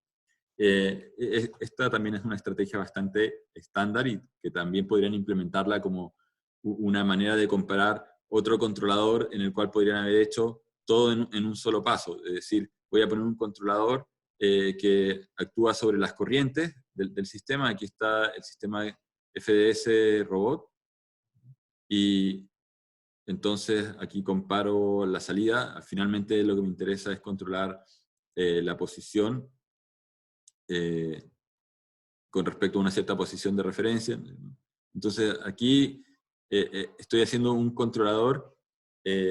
Esta también es una estrategia bastante estándar y que también podrían implementarla como una manera de comparar otro controlador en el cual podrían haber hecho todo en un solo paso. Es decir, voy a poner un controlador que actúa sobre las corrientes del sistema. Aquí está el sistema FDS robot. Y entonces aquí comparo la salida. Finalmente lo que me interesa es controlar la posición con respecto a una cierta posición de referencia. Entonces aquí estoy haciendo un controlador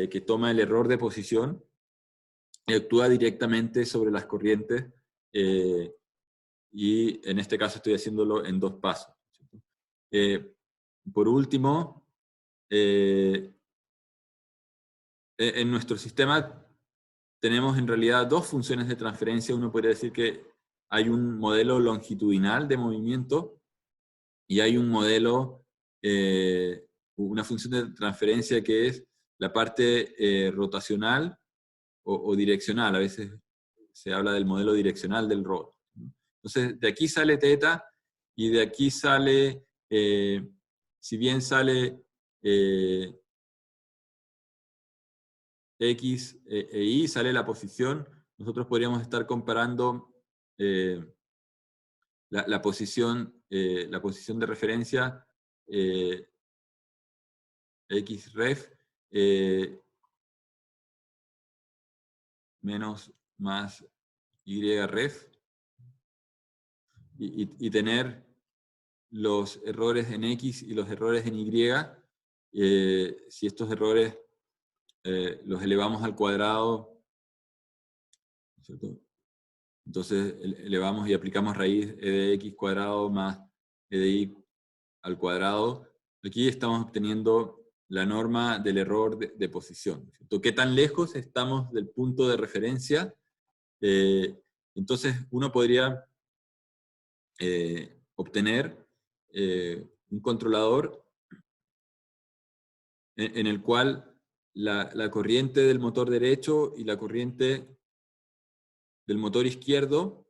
que toma el error de posición y actúa directamente sobre las corrientes, y en este caso estoy haciéndolo en 2 pasos. Por último, en nuestro sistema tenemos en realidad 2 funciones de transferencia. Uno podría decir que hay un modelo longitudinal de movimiento y hay un modelo, una función de transferencia que es la parte rotacional o direccional. A veces se habla del modelo direccional del robot. Entonces, de aquí sale teta y de aquí sale, si bien sale X e Y, sale la posición, nosotros podríamos estar comparando la posición de referencia XREF menos más YREF y tener los errores en X y los errores en Y. Si estos errores los elevamos al cuadrado, ¿cierto? Entonces elevamos y aplicamos raíz e de x cuadrado más e de y al cuadrado. Aquí estamos obteniendo la norma del error de posición, ¿cierto? ¿Qué tan lejos estamos del punto de referencia? Entonces uno podría obtener un controlador en el cual la corriente del motor derecho y la corriente del motor izquierdo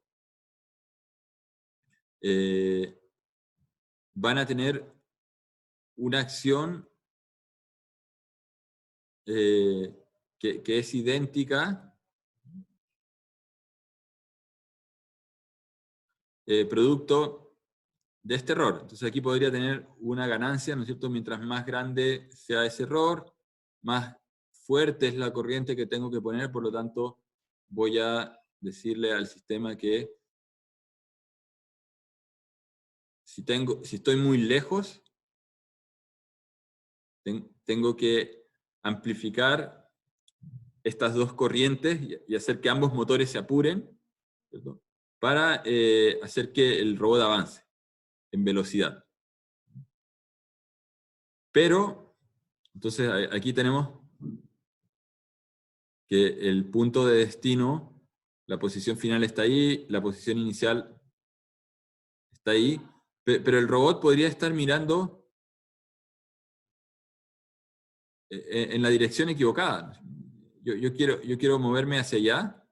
van a tener una acción que es idéntica, producto de este error. Entonces aquí podría tener una ganancia, ¿no es cierto? Mientras más grande sea ese error, más fuerte es la corriente que tengo que poner, por lo tanto voy a decirle al sistema que si estoy muy lejos, tengo que amplificar estas 2 corrientes y hacer que ambos motores se apuren, ¿cierto? Para hacer que el robot avance en velocidad. Pero, entonces aquí tenemos que el punto de destino, la posición final está ahí, la posición inicial está ahí, pero el robot podría estar mirando en la dirección equivocada. Yo quiero moverme hacia allá.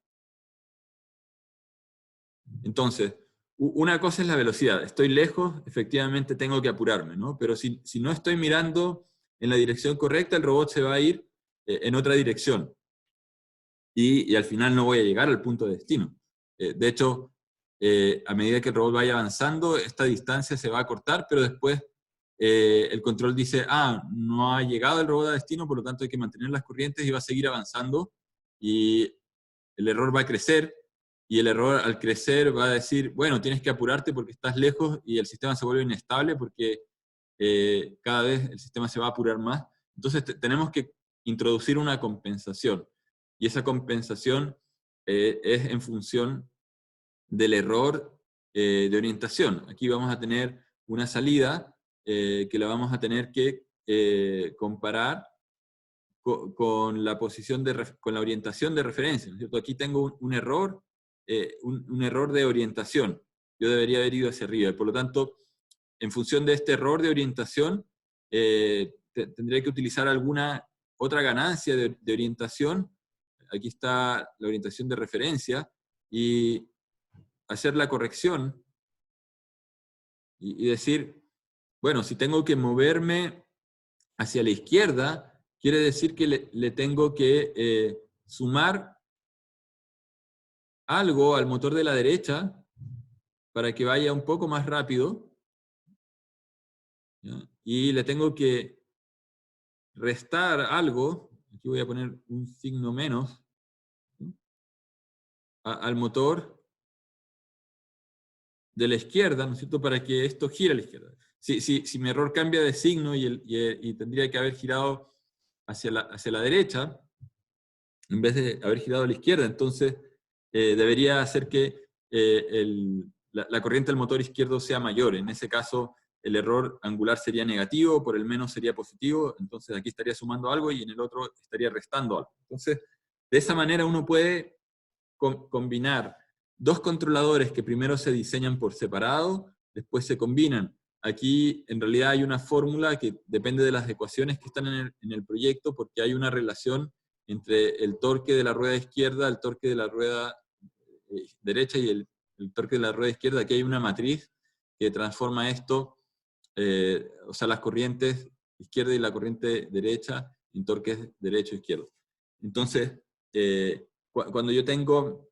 Entonces, una cosa es la velocidad. Estoy lejos, efectivamente tengo que apurarme, ¿no? Pero si no estoy mirando en la dirección correcta, el robot se va a ir en otra dirección. Y al final no voy a llegar al punto de destino. De hecho, a medida que el robot vaya avanzando, esta distancia se va a cortar, pero después el control dice, no ha llegado el robot a destino, por lo tanto hay que mantener las corrientes y va a seguir avanzando, y el error va a crecer, y el error al crecer va a decir, bueno, tienes que apurarte porque estás lejos, y el sistema se vuelve inestable porque cada vez el sistema se va a apurar más. Entonces tenemos que introducir una compensación, y esa compensación es en función del error de orientación. Aquí vamos a tener una salida que la vamos a tener que comparar con la posición con la orientación de referencia, ¿no es cierto? Aquí tengo un error, un error de orientación. Yo debería haber ido hacia arriba, y por lo tanto, en función de este error de orientación, tendría que utilizar alguna otra ganancia de orientación. Aquí está la orientación de referencia, y hacer la corrección, y decir, bueno, si tengo que moverme hacia la izquierda, quiere decir que le tengo que sumar algo al motor de la derecha para que vaya un poco más rápido, ¿ya? Y le tengo que restar algo, aquí voy a poner un signo menos, ¿sí? Al motor de la izquierda, ¿no es cierto?, para que esto gire a la izquierda. Si mi error cambia de signo y tendría que haber girado hacia la derecha, en vez de haber girado a la izquierda. Entonces, debería hacer que la corriente del motor izquierdo sea mayor. En ese caso, el error angular sería negativo, por el menos sería positivo, entonces aquí estaría sumando algo y en el otro estaría restando algo. Entonces, de esa manera uno puede combinar dos controladores que primero se diseñan por separado, después se combinan. Aquí en realidad hay una fórmula que depende de las ecuaciones que están en el proyecto, porque hay una relación entre el torque de la rueda izquierda, el torque de la rueda derecha y el torque de la rueda izquierda. Aquí hay una matriz que transforma esto, o sea, las corrientes izquierda y la corriente derecha en torques derecho-izquierdo. Entonces, cuando yo tengo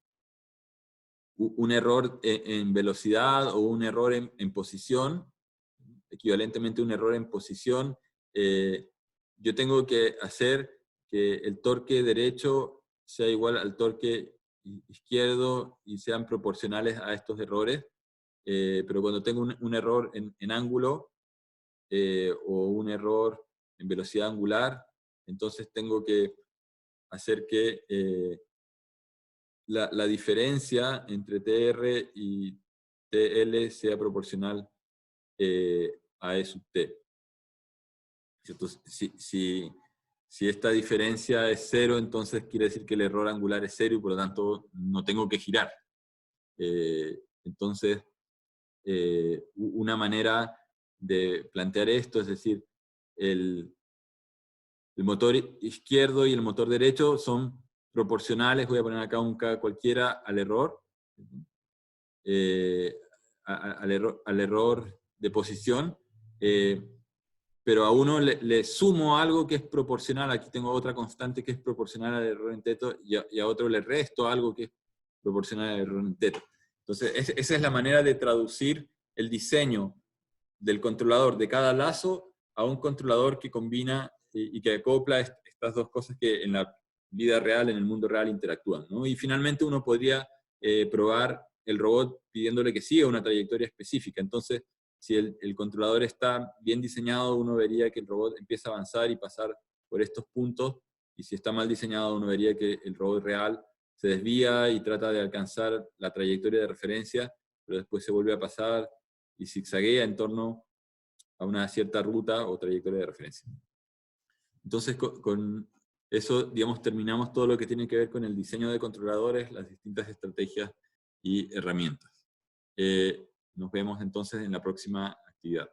un error en velocidad o un error en posición, equivalentemente un error en posición, yo tengo que hacer que el torque derecho sea igual al torque izquierdo y sean proporcionales a estos errores, pero cuando tengo un error en ángulo o un error en velocidad angular, entonces tengo que hacer que la diferencia entre TR y TL sea proporcional a E sub T. Entonces, si esta diferencia es cero, entonces quiere decir que el error angular es cero y por lo tanto no tengo que girar. Entonces, una manera de plantear esto, es decir, el motor izquierdo y el motor derecho son proporcionales, voy a poner acá un K cualquiera, al error, al error de posición, pero a uno le sumo algo que es proporcional, aquí tengo otra constante que es proporcional al error en teto, y a otro le resto algo que es proporcional al error en teto. Entonces, esa es la manera de traducir el diseño del controlador de cada lazo a un controlador que combina y que acopla estas dos cosas que en la vida real, en el mundo real, interactúan, ¿no? Y finalmente uno podría probar el robot pidiéndole que siga una trayectoria específica. Entonces, si el controlador está bien diseñado, uno vería que el robot empieza a avanzar y pasar por estos puntos, y si está mal diseñado, uno vería que el robot real se desvía y trata de alcanzar la trayectoria de referencia, pero después se vuelve a pasar y zigzaguea en torno a una cierta ruta o trayectoria de referencia. Entonces, con eso, digamos, terminamos todo lo que tiene que ver con el diseño de controladores, las distintas estrategias y herramientas. Nos vemos entonces en la próxima actividad.